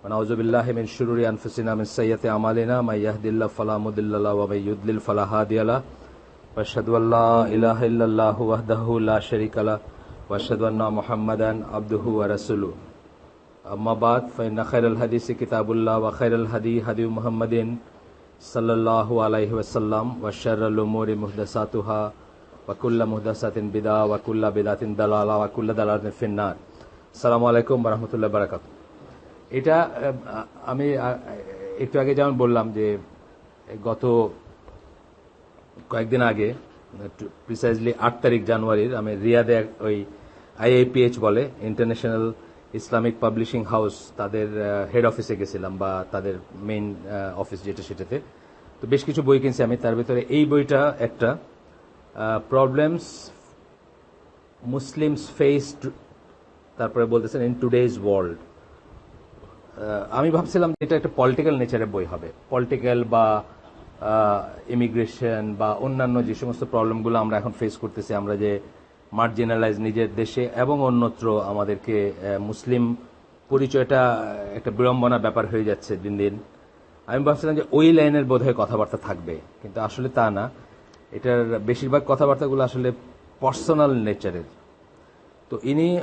ونعوذ بالله من شرور أنفسنا من سيئات أعمالنا من يهد الله فلا مضل له ومن يضلل فلا هادي له وأشهد أن لا إله إلا الله وحده لا شريك له وأشهد أن محمدا عبده ورسوله أما بعد فإن خير الحديث كتاب الله وخير الهدي هدي محمد صلى الله عليه وسلم وشر الأمور محدثاتها وكل محدثة بدعة وكل بدعة ضلالة وكل ضلالة في النار السلام عليكم ورحمة الله وبركاته এটা আমি একটু আগে যেমন বললাম যে গত কয়েকদিন আগে প্রিসাইজলি 8 তারিখ জানুয়ারির আমি রিয়াদে ওই আইএপিএইচ বলে ইন্টারন্যাশনাল ইসলামিক পাবলিশিং হাউস তাদের হেড অফিসে গেছিলাম বা তাদের মেইন অফিস যেটা সেটাতে তো বেশ কিছু বই কিনছি আমি তার ভিতরে এই বইটা একটা প্রবলেমস মুসলিমস ফেসড তারপরে বলতেছেন ইন টুডেজ ওয়ার্ল্ড আমি ভাবছিলাম এটা একটা পলিটিক্যাল নেচারের বই হবে পলিটিক্যাল বা ইমিগ্রেশন বা অন্যান্য যে সমস্ত প্রবলেমগুলো আমরা এখন ফেস করতেছি আমরা যে মার্জিনালাইজ নিজের দেশে এবং অন্যত্র আমাদেরকে মুসলিম পরিচয়টা একটা বিড়ম্বনা ব্যাপার হয়ে যাচ্ছে দিন দিন আমি ভাবছিলাম যে ওই লাইনের বোধহয় কথাবার্তা থাকবে কিন্তু আসলে তা না এটার বেশিরভাগ কথাবার্তাগুলো আসলে পার্সোনাল নেচারের তো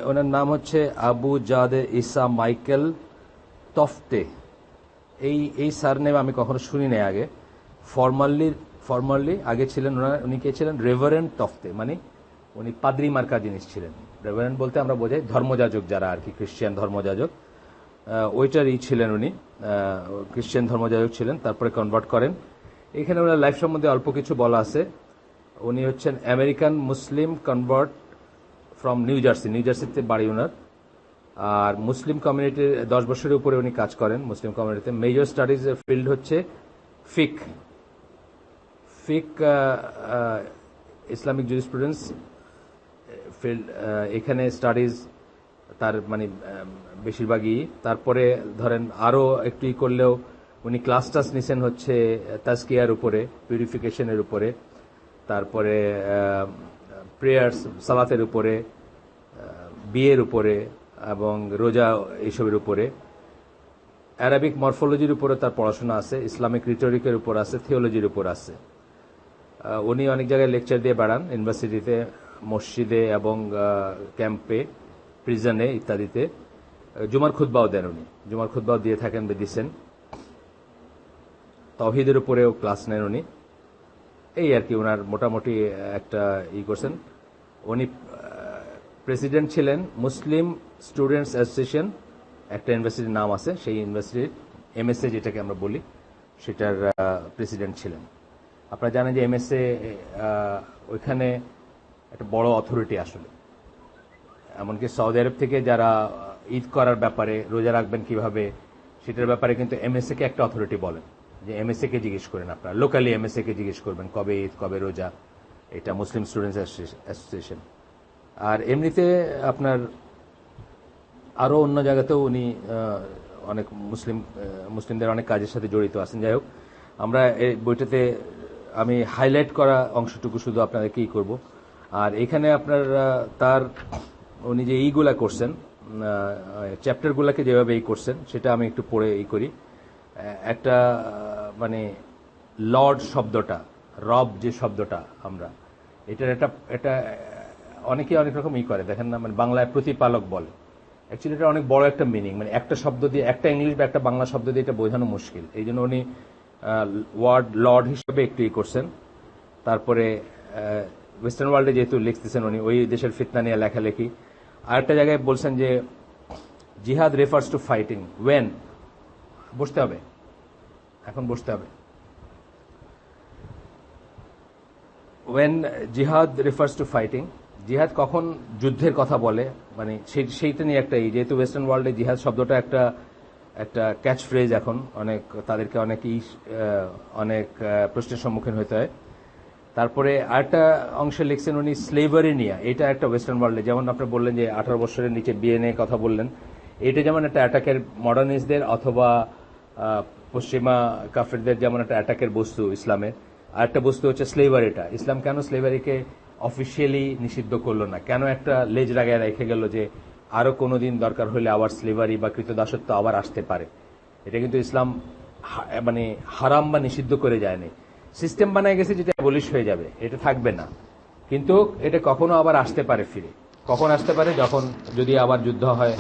ওনার নাম হচ্ছে আবু জাদে ইসা মাইকেল তফতে এই সারনেম আমি কখনো শুনি নাই আগে ফর্মালি আগে ছিলেন উনি কে ছিলেন রেভারেন্ড তফতে মানে উনি পাদ্রি মার্কা জিনিস ছিলেন রেভারেন্ড বলতে আমরা বোঝাই ধর্মযাজক যারা আর কি খ্রিস্টান ধর্মযাজক ওইটারই ছিলেন উনি খ্রিস্টান ধর্মযাজক ছিলেন তারপরে কনভার্ট করেন এখানে ওনার লাইফ সম্বন্ধে অল্প কিছু বলা আছে উনি হচ্ছেন American Muslim convert from new জার্সিতে বাড়ি ওনার আর মুসলিম কমিউনিটির 10 বছরের উপরে উনি কাজ করেন মুসলিম কমিউনিটিতে মেজর স্টাডিজ এর ফিল্ড হচ্ছে ফিক ইসলামিক জুরিসপ্রুডেন্স ফিল্ড এখানে স্টাডিজ তার মানে বেশিরভাগই তারপরে ধরেন আরও একটু করলেও উনি ক্লাস নিছেন হচ্ছে তাজকিয়ার উপরে পিউরিফিকেশনের উপরে তারপরে প্রেয়ার্স সালাতের উপরে বিয়ের উপরে এবং রোজা এইসবের উপরে অ্যারাবিক মরফোলজির উপরে তার পড়াশোনা আছে ইসলামিক রিটোরিকের উপর আছে থিওলজির উপর আছে উনি অনেক জায়গায় লেকচার দিয়ে বেড়ান ইউনিভার্সিটিতে মসজিদে এবং ক্যাম্পে প্রিজনে ইত্যাদিতে জুমার খুতবাও দেন উনি জুমার খুতবাও দিয়ে থাকেন দিচ্ছেন তাওহীদের উপরেও ক্লাস নেন উনি এই আর কি ওনার মোটামুটি একটা করছেন উনি প্রেসিডেন্ট ছিলেন মুসলিম স্টুডেন্টস অ্যাসোসিয়েশন একটা ইউনিভার্সিটির নাম আছে সেই ইউনিভার্সিটির এমএসএ যেটাকে আমরা বলি সেটার প্রেসিডেন্ট ছিলেন আপনারা জানেন যে এমএসএ ওইখানে একটা বড় অথরিটি আসলে এমনকি সৌদি আরব থেকে যারা ঈদ করার ব্যাপারে রোজা রাখবেন কিভাবে সেটার ব্যাপারে কিন্তু এমএসএ কে একটা অথরিটি বলেন যে এমএসএ কে জিজ্ঞেস করেন আপনারা লোকালি এমএসএ কে জিজ্ঞেস করবেন কবে ঈদ কবে রোজা এটা মুসলিম স্টুডেন্টস অ্যাসোসিয়েশন আর এমনিতে আপনার আরও অন্য জায়গাতেও উনি অনেক মুসলিমদের অনেক কাজের সাথে জড়িত আছেন যাই হোক আমরা এই বইটাতে আমি হাইলাইট করা অংশটুকু শুধু আপনাদেরকেই করব আর এখানে আপনার তার উনি যে এইগুলা করছেন চ্যাপ্টারগুলোকে যেভাবে করছেন সেটা আমি একটু পড়ে করি একটা মানে লর্ড শব্দটা রব যে শব্দটা আমরা এটার এটা অনেকে অনেক রকম করে দেখেন না মানে বাংলায় প্রতিপালক বলে অ্যাকচুয়ালি এটা অনেক বড় একটা মিনিং মানে একটা শব্দ দিয়ে একটা ইংলিশ বা একটা বাংলা শব্দ দিয়ে এটা বোঝানো মুশকিল এই জন্য উনি ওয়ার্ড লর্ড হিসেবে একটু করছেন তারপরে ওয়েস্টার্ন ওয়ার্ল্ডে যেহেতু লিখতেছেন উনি ওই দেশের ফিতনা নিয়ে লেখালেখি আরেকটা জায়গায় বলছেন যে জিহাদ রেফার্স টু ফাইটিং ওয়েন বসতে হবে এখন বসতে হবে ওয়েন জিহাদ রেফার্স টু ফাইটিং জিহাদ কখন যুদ্ধের কথা বলে মানে সেইটা নিয়ে একটা যেহেতু ওয়েস্টার্ন ওয়ার্ল্ডে জিহাদ শব্দটা একটা ক্যাচ ফ্রেজ এখন তাদেরকে অনেক প্রশ্নের সম্মুখীন হতে হয় তারপরে আরেকটা অংশে লিখছেন উনি স্লেভারি নিয়ে এটা একটা ওয়েস্টার্ন ওয়ার্ল্ডে যেমন আপনি বললেন যে 18 বছরের নিচে বিয়ে নিয়ে কথা বললেন এটা যেমন একটা অ্যাটাকের মডার্নিস্টদের অথবা পশ্চিমা কাফেরদের যেমন একটা অ্যাটাকের বস্তু ইসলামের আরেকটা বস্তু হচ্ছে স্লেভারিটা ইসলাম কেন স্লেভারিকে অফিসিয়ালি নিষিদ্ধ করলো না কেন একটা লেজ লাগায় রেখে গেল যে আরো কোনোদিন দরকার হলে আবার স্লেভারি বা কৃতদাসত্ব আবার আসতে পারে এটা কিন্তু ইসলাম মানে হারাম বা নিষিদ্ধ করে যায়নি, সিস্টেম বানায় গেছে যেটা অ্যাবলিশ হয়ে যাবে, এটা থাকবে না। কিন্তু এটা কখনো আবার আসতে পারে ফিরে। কখন আসতে পারে? যখন যদি আবার যুদ্ধ হয়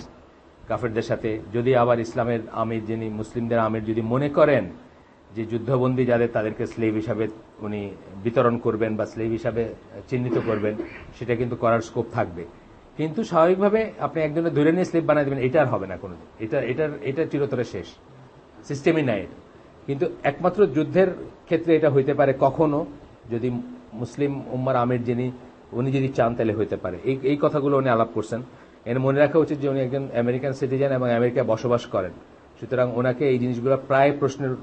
কাফেরদের সাথে, যদি আবার ইসলামের আমির, যিনি মুসলিমদের আমির, যদি মনে করেন যে যুদ্ধবন্দী যাদের তাদেরকে স্লেভ হিসাবে উনি বিতরণ করবেন বা স্লেভ হিসাবে চিহ্নিত করবেন, সেটা কিন্তু করার স্কোপ থাকবে। কিন্তু স্বাভাবিকভাবে আপনি একজনের ধরে নিয়ে স্লেভ বানাই দেবেন, এটা আর হবে না কোনোদিন। এটা চিরতরে শেষ, সিস্টেমই নাই এটা। কিন্তু একমাত্র যুদ্ধের ক্ষেত্রে এটা হইতে পারে কখনো, যদি মুসলিম উম্মার আমির যিনি, উনি যদি চান তাহলে হইতে পারে। এই কথাগুলো উনি আলাপ করছেন। এর মনে রাখা উচিত যে উনি একজন আমেরিকান সিটিজেন এবং আমেরিকায় বসবাস করেন, সুতরাং ওনাকে এই জিনিসগুলো প্রায় প্রশ্নের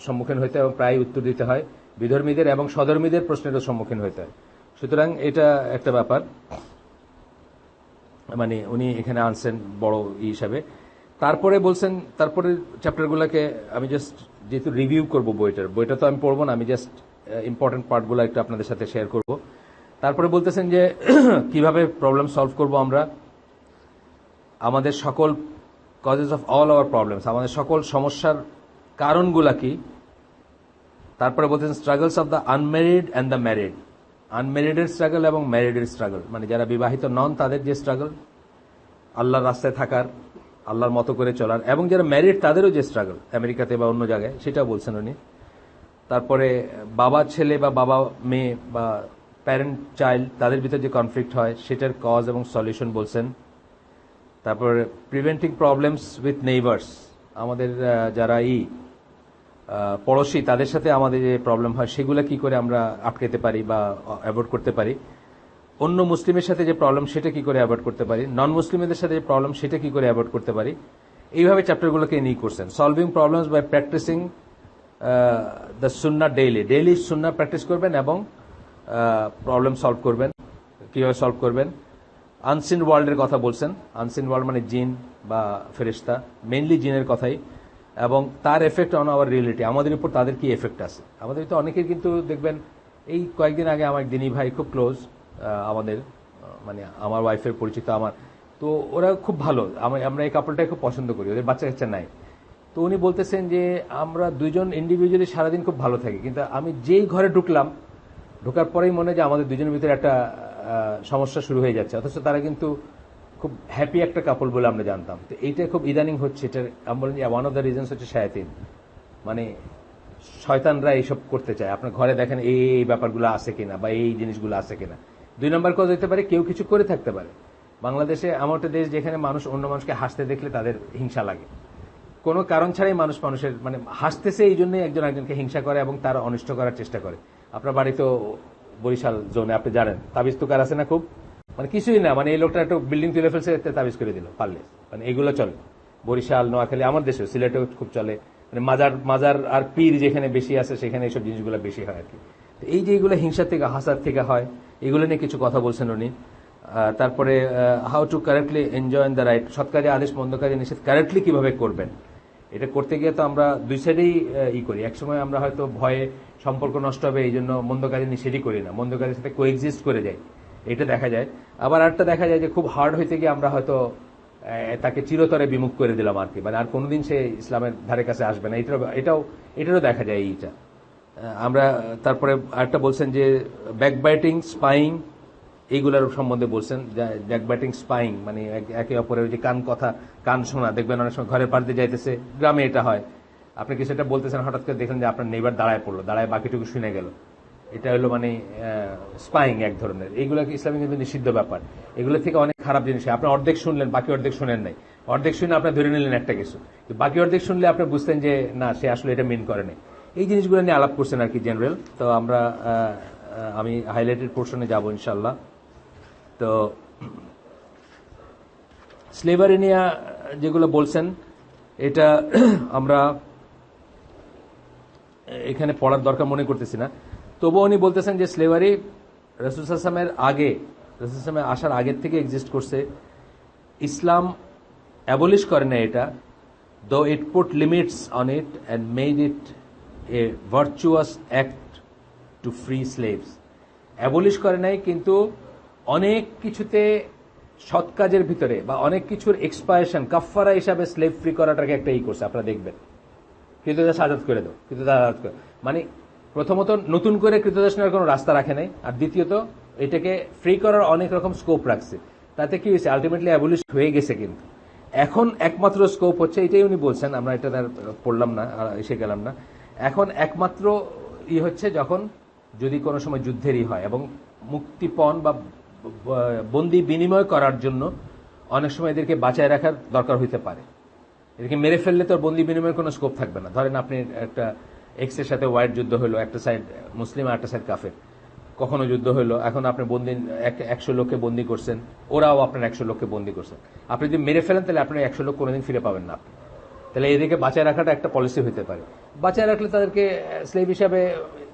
সম্মুখীন হইতে এবং প্রায় উত্তর দিতে হয়, বিধর্মীদের এবং সধর্মীদের প্রশ্নেরও সম্মুখীন হইতে হয়। সুতরাং এটা একটা ব্যাপার, মানে উনি এখানে আনছেন বড় হিসাবে। তারপরে বলছেন, তারপরে চ্যাপ্টারগুলোকে আমি জাস্ট যেহেতু রিভিউ করব বইটা তো আমি পড়বো না, আমি জাস্ট ইম্পর্টেন্ট পার্টগুলো একটু আপনাদের সাথে শেয়ার করব। তারপরে বলতেছেন যে কিভাবে প্রবলেম সলভ করব আমরা, আমাদের সকল causes of all our problems, আমাদের সকল সমস্যার কারণগুলা কি। তারপরে বলতেছেন struggles of the unmarried and the married, আনম্যারিডের স্ট্রাগল এবং ম্যারিডের স্ট্রাগল, মানে যারা বিবাহিত নন তাদের যে স্ট্রাগল আল্লাহর রাস্তায় থাকার, আল্লাহর মতো করে চলার, এবং যারা ম্যারিড তাদেরও যে স্ট্রাগল আমেরিকাতে বা অন্য জায়গায়, সেটাও বলছেন উনি। তারপরে বাবা ছেলে বা বাবা মেয়ে বা প্যারেন্ট চাইল্ড, তাদের ভিতরে যে কনফ্লিক্ট হয় সেটার কজ এবং সলিউশন বলছেন। তারপরে প্রিভেন্টিং প্রবলেমস উইথ নেইবার্স, আমাদের যারা পড়োশী, তাদের সাথে আমাদের যে প্রবলেম হয় সেগুলো কি করে আমরা আটকাতে পারি বা অ্যাভয়েড করতে পারি, অন্য মুসলিমের সাথে যে প্রবলেম সেটা কি করে অ্যাভয়েড করতে পারি, নন মুসলিমদের সাথে যে প্রবলেম সেটা কি করে অ্যাভয়েড করতে পারি, এইভাবে চ্যাপ্টারগুলোকে নিয়ে করছেন। Solving problems by practicing the sunnah daily সুন্নাহ প্র্যাকটিস করবেন এবং প্রবলেম সলভ করবেন। কিভাবে সলভ করবেন? আনসিন ওয়ার্ল্ডের কথা বলছেন। আনসিন ওয়ার্ল্ড মানে জিন বা ফেরেশতা, মেইনলি জিনের কথাই, এবং তার এফেক্ট অন আওয়ার রিয়েলিটি, আমাদের উপর তাদের কি এফেক্ট আছে। আমাদের তো অনেকের কিন্তু দেখবেন, এই কয়েকদিন আগে আমার দিনী ভাই খুব ক্লোজ, আমাদের মানে আমার ওয়াইফের পরিচিত আমার, তো ওরা খুব ভালো, আমরা এই কাপড়টাই খুব পছন্দ করি, ওদের বাচ্চা কাচ্চা নাই। তো উনি বলতেছেন যে আমরা দুইজন ইন্ডিভিজুয়ালি সারাদিন খুব ভালো থাকি, কিন্তু আমি যেই ঘরে ঢোকার পরেই মনে হয় যে আমাদের দুজনের ভিতরে একটা সমস্যা শুরু হয়ে যাচ্ছে, অথচ তারা কিন্তু খুব হ্যাপি একটা কাপল বলে আমরা জানতাম। তো এইটা খুব ইদানিং হচ্ছে, এটার আমি বলেন যে ওয়ান অফ দ্য রিজনস হচ্ছে শায়াতিন, মানে শয়তানরা এইসব করতে চায়। আপনার ঘরে দেখেন এই ব্যাপারগুলো আছে কিনা বা এই জিনিসগুলো আছে কিনা। 2 নম্বর কজ হতে পারে কেউ কিছু করে থাকতে পারে। বাংলাদেশে এমন একটা দেশ যেখানে মানুষ অন্য মানুষকে হাসতে দেখলে তাদের হিংসা লাগে, কোনো কারণ ছাড়াই মানুষের মানে হাসতেছে, এই জন্যই একজন একজনকে হিংসা করে এবং তার অনিষ্ট করার চেষ্টা করে। আপনার বাড়ি তো বরিশাল জোনে, আপনি জানেন তাবিজ তুকার আছে না, খুব মানে কিছুই না, মানে এই লোকটা একটু বিল্ডিং তুলে ফেলছে, তাবিজ করে দিল পারলে, মানে এগুলো চলে বরিশাল, নোয়াখালী, আমার দেশে সিলেটেও খুব চলে। মানে মাজার আর পীর যেখানে বেশি আছে সেখানে এইসব জিনিসগুলো বেশি হয় আর কি। তো এই যে এগুলো হিংসা থেকে, হাসার থেকে হয়, এগুলো নিয়ে কিছু কথা বলছেন উনি। তারপরে how to correctly enjoy the right, সৎ কাজে আদেশ, মন্দ কাজে নিষেধ কারেক্টলি কিভাবে করবেন। এটা করতে গিয়ে তো আমরা দুই সাইডেই করি। একসময় আমরা হয়তো ভয়ে সম্পর্ক নষ্ট হবে এই জন্য মন্দ কাজে নিষেধই করি না, মন্দ কাজের সাথে কোএক্সিস্ট করে যাই, এটা দেখা যায়। আবার একটা দেখা যায় যে খুব হার্ড হইতে গিয়ে আমরা হয়তো তাকে চিরতরে বিমুখ করে দিলাম আর কি, মানে আর কোনোদিন সে ইসলামের ধারে কাছে আসবে না, এটারও দেখা যায় এইটা আমরা। তারপরে আরেকটা বলছেন যে ব্যাকবাইটিং, স্পাইং, এইগুলোর সম্বন্ধে বলছেন। ব্যাকবাইটিং, স্পাইং মানে একে অপরের যে কান শোনা, দেখবেন অনেক সময় ঘরের পাড়তে যাইতেছে, গ্রামে এটা হয়, আপনি কিছু একটা বলতেছেন, হঠাৎ করে দেখলেন যে আপনার নেইবার দাঁড়ায় পড়লো, দাঁড়ায় বাকিটুকু শুনে গেল, এটা হলো মানে স্পাইং এক ধরনের। এইগুলো ইসলামে কিন্তু নিষিদ্ধ ব্যাপার। এগুলো থেকে অনেক খারাপ জিনিস হয়। আপনি অর্ধেক শুনলেন, বাকি অর্ধেক শুনেন নাই, অর্ধেক শুনে আপনি ধরে নিলেন একটা কিছু, বাকি অর্ধেক শুনলে আপনি বুঝতেন যে না, সে আসলে এটা মিন করে নাই। এই জিনিসগুলো নিয়ে আলাপ করছেন আর কি জেনারেল। তো আমি হাইলাইটেড পোর্শনে যাব ইনশাল্লাহ। তো স্লেভারি নিয়ে যেগুলো বলছেন এটা আমরা এখানে পড়ার দরকার মনে করতেছি না, তবুও উনি বলতেছেন যে স্লেভারি রাসূল সাল্লাল্লাহু আলাইহি ওয়াসাল্লামের আসার আগের থেকে এক্সিস্ট করছে। ইসলাম অ্যাবলিশ করে না এটা, though it put limits on it and made it a virtuous act to free slaves. Abolish করে নাই, কিন্তু অনেক কিছুতে সৎ কাজের ভিতরে বা অনেক কিছুর এক্সপায়ারেশন, কাফফারা হিসাবে স্লেভ ফ্রি করাটাকে একটা করছে। আপনারা দেখবেন কৃতদাস আজাদ করে দাও, কৃতদাস আজাদ করে, মানে প্রথমত নতুন করে কৃতদাস নেওয়ার কোনো রাস্তা রাখে নাই, আর দ্বিতীয়ত এটাকে ফ্রি করার অনেক রকম স্কোপ রাখছে। তাতে কি হয়েছে, আলটিমেটলি অ্যাবলিশ হয়ে গেছে। কিন্তু এখন একমাত্র স্কোপ হচ্ছে, এটাই উনি বলছেন, আমরা এটা আর পড়লাম না, এসে গেলাম না। এখন একমাত্র হচ্ছে যখন যদি কোনো সময় যুদ্ধেরই হয় এবং মুক্তিপণ বা বন্দি বিনিময় করার জন্য অনেক সময় এদেরকে বাঁচায় রাখার দরকার হইতে পারে। এদেরকে মেরে ফেললে তো বন্দি বিনিময়ের কোনো স্কোপ থাকবে না। ধরেন আপনি একটা এক্স এর সাথে ওয়াইড যুদ্ধ হলো, একটা সাইড মুসলিম আর একটা সাইড কাফের, কখনো যুদ্ধ হলো, এখন আপনি বন্দি 100 লোককে বন্দি করছেন, ওরাও আপনার 100 লোককে বন্দি করছেন। আপনি যদি মেরে ফেলেন তাহলে আপনার 100 লোক কোনোদিন ফিরে পাবেন না আপনি। তাহলে এদেরকে বাঁচায় রাখাটা একটা পলিসি হতে পারে। বাঁচায় রাখলে তাদেরকে স্লেভ হিসাবে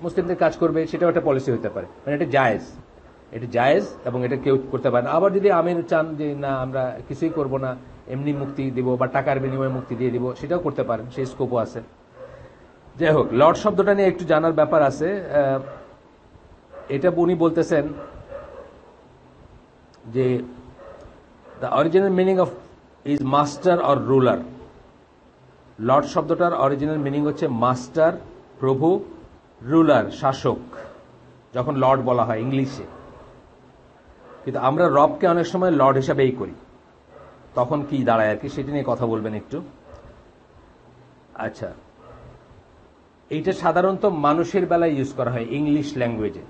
মুসলিমদের কাজ করবে, সেটাও একটা পলিসি হতে পারে। মানে এটা জায়েজ, এটা জায়েজ এবং এটা কেউ করতে পারে না। আবার যদি আমির চান যে না আমরা কিছুই করব না, এমনি মুক্তি দিব বা টাকার বিনিময়ে মুক্তি দিয়ে দিব, সেটাও করতে পারেন, সেই স্কোপও আছে। যাই হোক, লর্ড শব্দটা নিয়ে একটু জানার ব্যাপার আছে। এটা উনি বলতেছেন যে the original meaning of is master or ruler. Lord শব্দটার অরিজিনাল মিনিং হচ্ছে মাস্টার, প্রভু, রুলার, শাসক, যখন লর্ড বলা হয় ইংলিশে। কিন্তু আমরা রবকে অনেক সময় লর্ড হিসাবেই করি, তখন কি দাঁড়ায় আর কি, সেটা নিয়ে কথা বলবেন একটু। আচ্ছা, এইটা সাধারণত মানুষের বেলায় ইউজ করা হয় ইংলিশ ল্যাঙ্গুয়েজে।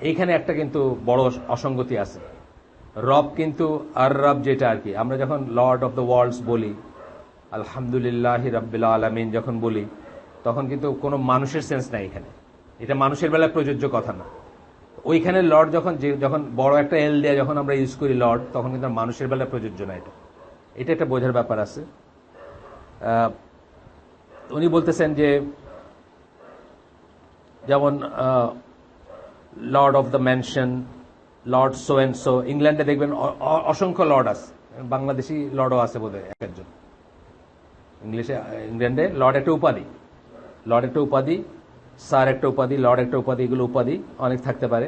এইখানে একটা কিন্তু বড় অসঙ্গতি আছে। রব কিন্তু আর রব যেটা আর কি, আমরা যখন লর্ড অফ দ্য ওয়ার্ল্ডস বলি, আলহামদুলিল্লাহ রাব্বিল আলামিন যখন বলি, তখন কিন্তু কোনো মানুষের সেন্স নাই এখানে। এটা মানুষের বেলায় প্রযোজ্য কথা না। ওইখানে লর্ড যখন বড় একটা এল দেয়া যখন আমরা ইউজ করি লর্ড, তখন কিন্তু মানুষের বেলায় প্রযোজ্য না। এটা একটা বোঝার ব্যাপার আছে। উনি বলতেছেন যে যেমন Lord of the mansion, Lord so and so. ইংল্যান্ডে দেখবেন অসংখ্য লর্ড আছে, বাংলাদেশি লর্ডও আছে বোধহয় এক একজন। ইংল্যান্ডে লর্ড একটা উপাধি, লর্ড একটা উপাধি, স্যার একটা উপাধি, লর্ড একটা উপাধি, এগুলো উপাধি অনেক থাকতে পারে।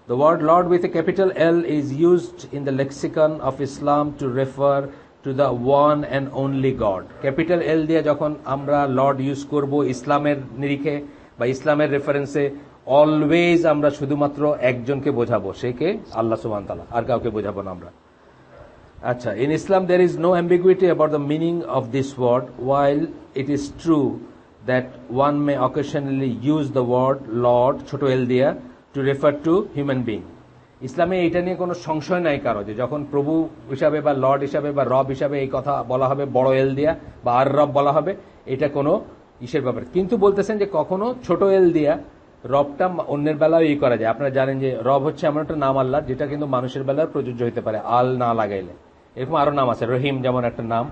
The word Lord with a capital L is used in the lexicon of Islam to refer to the one and only God. Capital এল দিয়ে যখন আমরা লর্ড ইউজ করব ইসলামের নিরিখে বা ইসলামের রেফারেন্সে, অলওয়েজ আমরা শুধুমাত্র একজনকে বোঝাবো, সে কে? আল্লাহ সুবহানাহু ওয়া তাআলা, আর কাউকে বোঝাবো না আমরা। আচ্ছা, in Islam there is no ambiguity about the meaning of this word. While it is true that one may occasionally use the word Lord ছোট এল দিয়া to refer to human being. ইসলামে এটা নিয়ে কোনো সংশয় নাই কারো যে যখন প্রভু হিসাবে বা লর্ড হিসাবে বা রব হিসাবে এই কথা বলা হবে বড় এল দিয়া বা আর রব বলা হবে, এটা কোনো ইসের ব্যাপার। কিন্তু বলতেছেন যে কখনো ছোট এল দিয়া রবটা অন্যের বেলায় ই করা যায়। আপনারা জানেন যে রব হচ্ছে এমন একটা নাম আল্লাহ যেটা কিন্তু মানুষের বেলায় প্রযোজ্য হতে পারে আল না লাগাইলে। এরকম আরো নাম আছে, রহিম যেমন একটা নাম,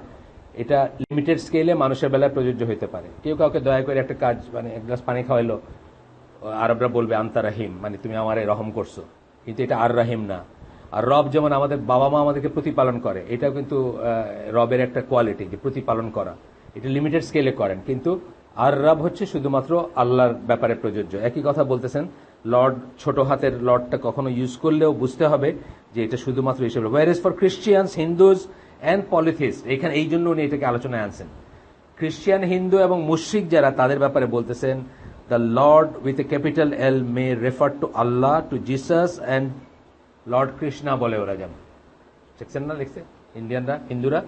এটা লিমিটেড স্কেলে মানুষের বেলায় প্রযোজ্য হতে পারে। কেউ কাউকে দয়া করে একটা কাজ, মানে এক গ্লাস পানি খাওয়াইলো, আরবরা বলবে আন্তা রাহিম, মানে তুমি আমারে রহম করছো, কিন্তু এটা আর রাহিম না। আর রব যেমন আমাদের বাবা মা আমাদেরকে প্রতিপালন করে, এটাও কিন্তু রবের একটা কোয়ালিটি যে প্রতিপালন করা, এটা লিমিটেড স্কেলে করেন। কিন্তু আর রব হচ্ছে শুধুমাত্র আল্লাহর ব্যাপারে প্রযোজ্য। একই কথা বলতেছেন, লর্ড ছোট হাতের লর্ডটা কখনো ইউজ করলেও বুঝতে হবে যে এটা শুধুমাত্র হিসেবে। ওয়ারেজ ফর ক্রিশ্চিয়ানস, হিন্দুজ অ্যান্ড পলিথিস্ট, এখানে এই জন্য উনি এটাকে আলোচনায় আনছেন। খ্রিস্টিয়ান, হিন্দু এবং মুশরিক যারা, তাদের ব্যাপারে বলতেছেন the Lord with a capital L may refer to Allah, to Jesus and Lord Krishna বলে ওরা। যেমন দেখছেন না, লিখছে ইন্ডিয়ানরা, হিন্দুরা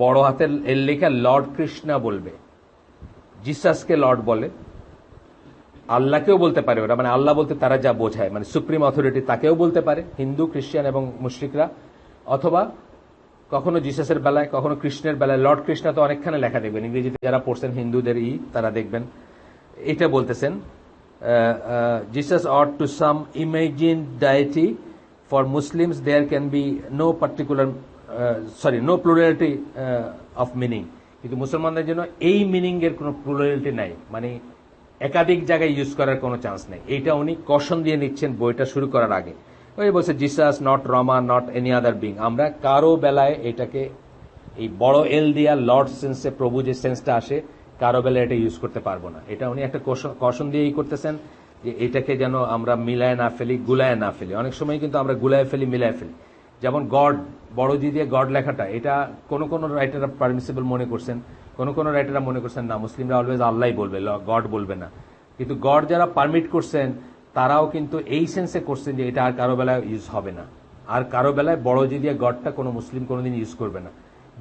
বড় হাতের এল লেখা লর্ড কৃষ্ণা বলবে, জিসাসকে লর্ড বলে, আল্লাহকেও বলতে পারে ওরা, মানে আল্লাহ বলতে তারা যা বোঝায়, মানে সুপ্রিম অথরিটি, তাকেও বলতে পারে হিন্দু, খ্রিস্টান এবং মুশরিকরা। অথবা কখনো জিসাসের বেলায়, কখনো কৃষ্ণের বেলায়। লর্ড কৃষ্ণা তো অনেকখানে লেখা দেখবেন, ইংরেজিতে যারা পড়ছেন হিন্দুদের তারা দেখবেন। এটা বলতেছেন Jesus or to some imagined deity. For Muslims there can be no particular no plurality of meaning. কিন্তু মুসলমানদের জন্য এই মিনিং এর কোনো প্লুরালিটি নাই, মানে একাধিক জায়গায় ইউজ করার কোনো চান্স নেই। এইটা উনি কশন দিয়ে নিচ্ছেন বইটা শুরু করার আগে। ওই বলছে Jesus not Rama not any other being. আমরা কারো বেলায় এটাকে এই বড় এল দিয়া লর্ড সেন্সে, প্রভু যে সেন্সটা আসে, কারো বেলায় এটা ইউজ করতে পারবো না। এটা উনি একটা কশন দিয়েই করতেছেন যে এটাকে যেন আমরা মিলায় না ফেলি, গুলায় না ফেলি। অনেক সময় কিন্তু আমরা গুলায় ফেলি, মিলায় ফেলি। যেমন গড, বড় জি দিয়ে গড লেখাটা, এটা কোন কোন রাইটাররা পারমিসিবল মনে করছেন, কোন রাইটাররা মনে করছেন না, মুসলিমরা অলওয়েজ আল্লাহ বলবে, গড বলবে না। কিন্তু গড যারা পারমিট করছেন তারাও কিন্তু এই সেন্সে করছেন যে এটা আর কারো বেলায় ইউজ হবে না, আর কারো বেলায় বড় জি দিয়ে গডটা কোনো মুসলিম কোনোদিন ইউজ করবে না।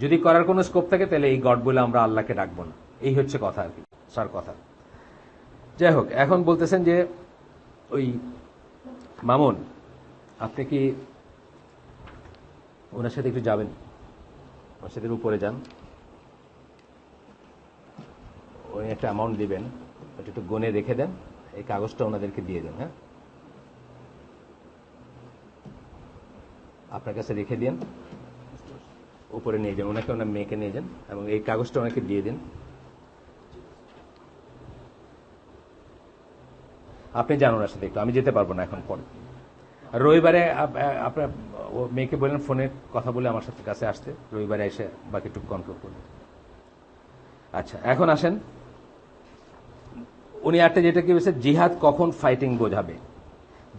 যদি করার কোনো স্কোপ থাকে তাহলে এই গড বলে আমরা আল্লাহকে ডাকবো না। এই হচ্ছে কথা আর কি, স্যার কথা। যাই হোক, এখন বলতেছেন যে ওই মামুন আপনি কি ওনার সাথে একটু যাবেন, ওনার সাথে উপরে যান, উনি একটা অ্যামাউন্ট দিবেন, ওটা একটু গনে রেখে দেন, এই কাগজটা ওনাদেরকে দিয়ে দেন। হ্যাঁ, আপনার কাছে রেখে দিন, উপরে নিয়ে যান, ওনাকে ওনার মেয়েকে নিয়ে যান এবং এই কাগজটা ওনাকে দিয়ে দিন। আপনি যান ওনার সাথে একটু, আমি যেতে পারবো না এখন পরে। রবিবারে আপনার মেয়েকে বললেন ফোনে কথা বলে আমার সাথে কাছে আসতে, রবিবারে এসে বাকিটুকু কনফার্ম করবেন। আচ্ছা, এখন আসেন, উনি একটা যেটা কি বলছে, জিহাদ কখন ফাইটিং বোঝাবে।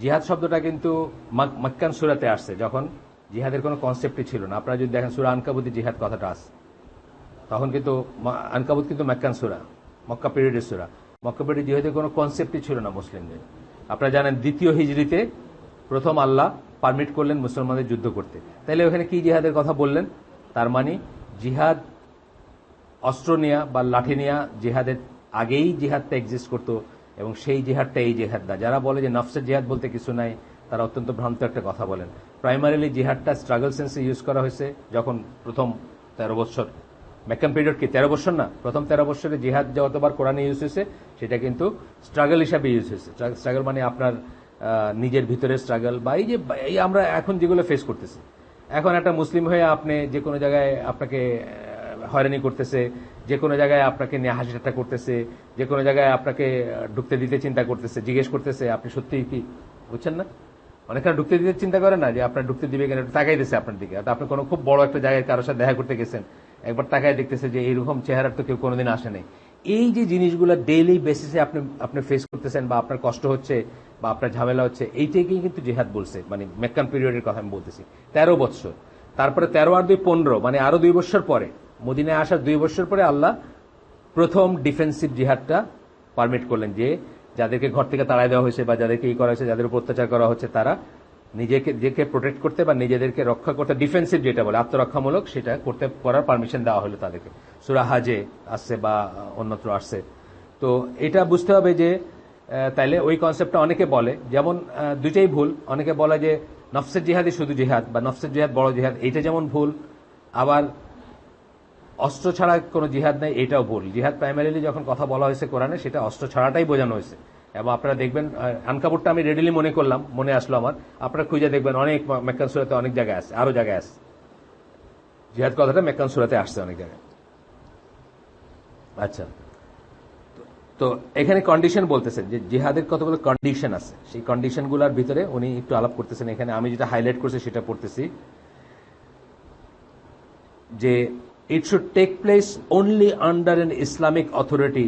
জিহাদ শব্দটা কিন্তু মক্কান সূরাতে আসছে, যখন জিহাদের কোনো কনসেপ্টই ছিল না। আপনারা যদি দেখেন সূরা আনকাবুতে জিহাদ কথাটা আসছে, তখন কিন্তু আনকাবুত কিন্তু মক্কান সূরা, মক্কা পিরিয়ডের সূরা। মক্কা পিরিয়ডে জিহাদের কোনো কনসেপ্টই ছিল না মুসলিমদের। আপনারা জানেন দ্বিতীয় হিজরিতে প্রথম আল্লাহ পারমিট করলেন মুসলমানদের যুদ্ধ করতে। তাইলে ওখানে কি জিহাদের কথা বললেন? তার মানে জিহাদ অস্ত্র নেয়া বা লাঠি নেয়া জিহাদের আগেই জিহাদটা এক্সিস্ট করতো, এবং সেই জিহাদটা এই জিহাদ না। যারা বলে যে নফসের জিহাদ বলতে কিছু নাই, তারা অত্যন্ত ভ্রান্ত একটা কথা বলেন। প্রাইমারিলি জিহাদটা স্ট্রাগল সেন্সে ইউজ করা হয়েছে যখন প্রথম 13 বছর, মেক্কান পিরিয়ড কি 13 বছর না, প্রথম 13 বছরে জিহাদ যতবার কোরআনে ইউজ হয়েছে সেটা কিন্তু স্ট্রাগল হিসাবে ইউজ হয়েছে। স্ট্রাগল মানে আপনার নিজের ভিতরে স্ট্রাগল, বা এই যে আমরা এখন যেগুলো ফেস করতেছি। এখন একটা মুসলিম হয়ে আপনি যে কোনো জায়গায় আপনাকে হয়রানি করতেছে, যে কোনো জায়গায় আপনাকে নিয়ে হাসি ঠাট্টা করতেছে, যে কোনো জায়গায় আপনাকে ঢুকতে দিতে চিন্তা করতেছে, জিজ্ঞেস করতেছে আপনি সত্যিই কি, বুঝছেন না? অনেকক্ষণ ঢুকতে দিতে চিন্তা করে না, যে আপনার ঢুকতে দিবে কেন, একটু তাকাই দিচ্ছে আপনার দিকে। আপনি কোনো খুব বড় একটা জায়গায় কারোর সাথে দেখা করতে গেছেন, একবার তাকায় দেখতেছে যে এইরকম চেহারার তো কেউ কোনোদিন আসে নাই। এই যে জিনিসগুলো ডেইলি বেসিসে আপনি ফেস করতেছেন, বা আপনার কষ্ট হচ্ছে, বা আপনার ঝামেলা হচ্ছে, এইটাকেই কিন্তু জিহাদ বলছে। মানে মেক্কান পিরিয়ডের কথা আমি বলতেছি, 13 বছর। তারপরে 13 আর 2 15, মানে আরো 2 বছর পরে, মদিনায় আসার 2 বছর পরে আল্লাহ প্রথম ডিফেন্সিভ জিহাদটা পারমিট করলেন, যে যাদেরকে ঘর থেকে তাড়াই দেওয়া হয়েছে বা যাদেরকে করা হয়েছে, যাদের উপর অত্যাচার করা হচ্ছে, তারা নিজেকে প্রোটেক্ট করতে বা নিজেদেরকে রক্ষা করতে, ডিফেন্সিভ যেটা বলে আত্মরক্ষামূলক, সেটা করার পারমিশন দেওয়া হলো তাদেরকে। সূরা হাজে আসছে বা অন্যত্র আসছে। তো এটা বুঝতে হবে যে তাইলে ওই কনসেপ্টটা অনেকে বলে, যেমন দুইটাই ভুল। অনেকে বলে যে নফসের জিহাদই শুধু জিহাদ, বা নফসের জিহাদ বড় জিহাদ, এইটা যেমন ভুল। আবার অস্ত্র ছাড়া কোনো জিহাদ নাই, এটাও ভুল। জিহাদ প্রাইমারিলি যখন কথা বলা হয়েছে কোরআনে, সেটা অস্ত্র ছাড়াটাই বোঝানো হয়েছে। এবং আপনারা দেখবেন, আনকাবুরটা আমি রেডিলি মনে আসলো আমার, আপনারা খুঁজে দেখবেন অনেক মেক্কান সূরাতে অনেক জায়গায় আছে, আরো জায়গায় আছে জিহাদ কথাটা, মেক্কান সূরাতে আসছে অনেক জায়গায়। আচ্ছা, তো এখানে কন্ডিশন বলতেছেন যে জিহাদের কতগুলো কন্ডিশন আছে, সেই কন্ডিশনগুলোর ভিতরে উনি একটু আলাপ করতেছেন। এখানে আমি যেটা হাইলাইট করছি সেটা পড়তেছি, যে it should take place only under an Islamic authority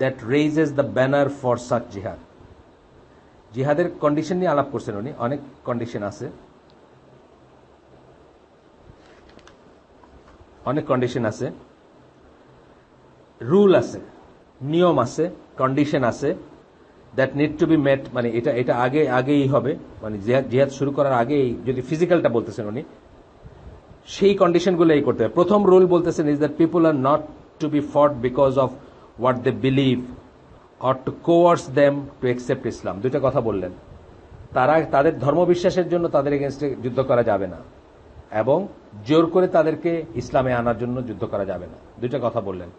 that raises the banner for such jihad. জিহাদের কন্ডিশন নিয়ে আলাপ করছেন উনি, অনেক কন্ডিশন আছে, অনেক কন্ডিশন আছে, রুল আছে, নিয়ম আছে, কন্ডিশন আছে, দ্যাট নিড টু বি মেট। মানে এটা আগেই হবে, মানে জিহাদ শুরু করার আগেই, যদি ফিজিক্যালটা বলতেছেন উনি, সেই কন্ডিশনগুলো এই করতে হবে। প্রথম রুল বলতেছেন is that people are not to be fought because of what they believe or to coerce them to accept Islam. দুইটা কথা বললেন, তাদের ধর্মবিশ্বাসের জন্য তাদের এগেনস্টে যুদ্ধ করা যাবে না, এবং জোর করে তাদেরকে ইসলামে আনার জন্য যুদ্ধ করা যাবে না। দুইটা কথা বললেন।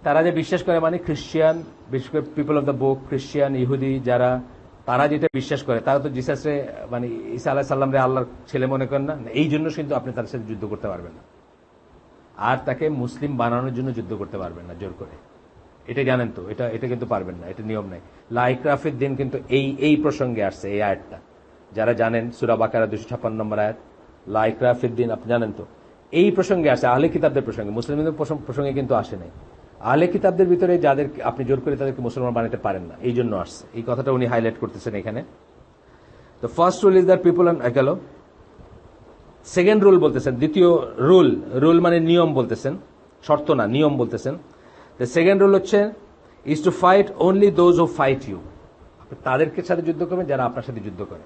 তারা যে বিশ্বাস করে, মানে খ্রিস্টিয়ান, বিশেষ করে people of the book, Christian, ইহুদি যারা, তারা যেটা বিশ্বাস করে, তারা তো জিসাসে, মানে ঈসা আলাইহিস সালামরে আল্লাহর ছেলে মনে করেন না, এই জন্য কিন্তু আপনি তার সাথে যুদ্ধ করতে পারবেন না, আর তাকে মুসলিম বানানোর জন্য যুদ্ধ করতে পারবেন না জোর করে। এটা জানেন তো, এটা কিন্তু পারবেন না, এটা নিয়ম নাই। লা ইকরাফিদ দিন কিন্তু এই প্রসঙ্গে আসছে, এই আয়াতটা যারা জানেন, সূরা বাকারা 256 নম্বর আয়াত, লা ইকরাফিদ দিন, আপনি জানেন তো, এই প্রসঙ্গে আসে, আহলে কিতাবদের প্রসঙ্গে, মুসলিমদের প্রসঙ্গে কিন্তু আসে নাই। আহলে কিতাবদের ভিতরে যাদের আপনি জোর করে তাদেরকে মুসলমান বানাতে পারেন না, এই জন্য আসছে। এই কথাটা উনি হাইলাইট করতেছেন এখানে। তো first rule is that people গেল। সেকেন্ড রুল বলতেছেন, দ্বিতীয় রুল মানে নিয়ম বলতেছেন, শর্ত না, নিয়ম বলতেছেন। দ্য সেকেন্ড রুল হচ্ছে is to fight only those who fight you. আপনি তাদেরকে সাথে যুদ্ধ করবেন যারা আপনার সাথে যুদ্ধ করে।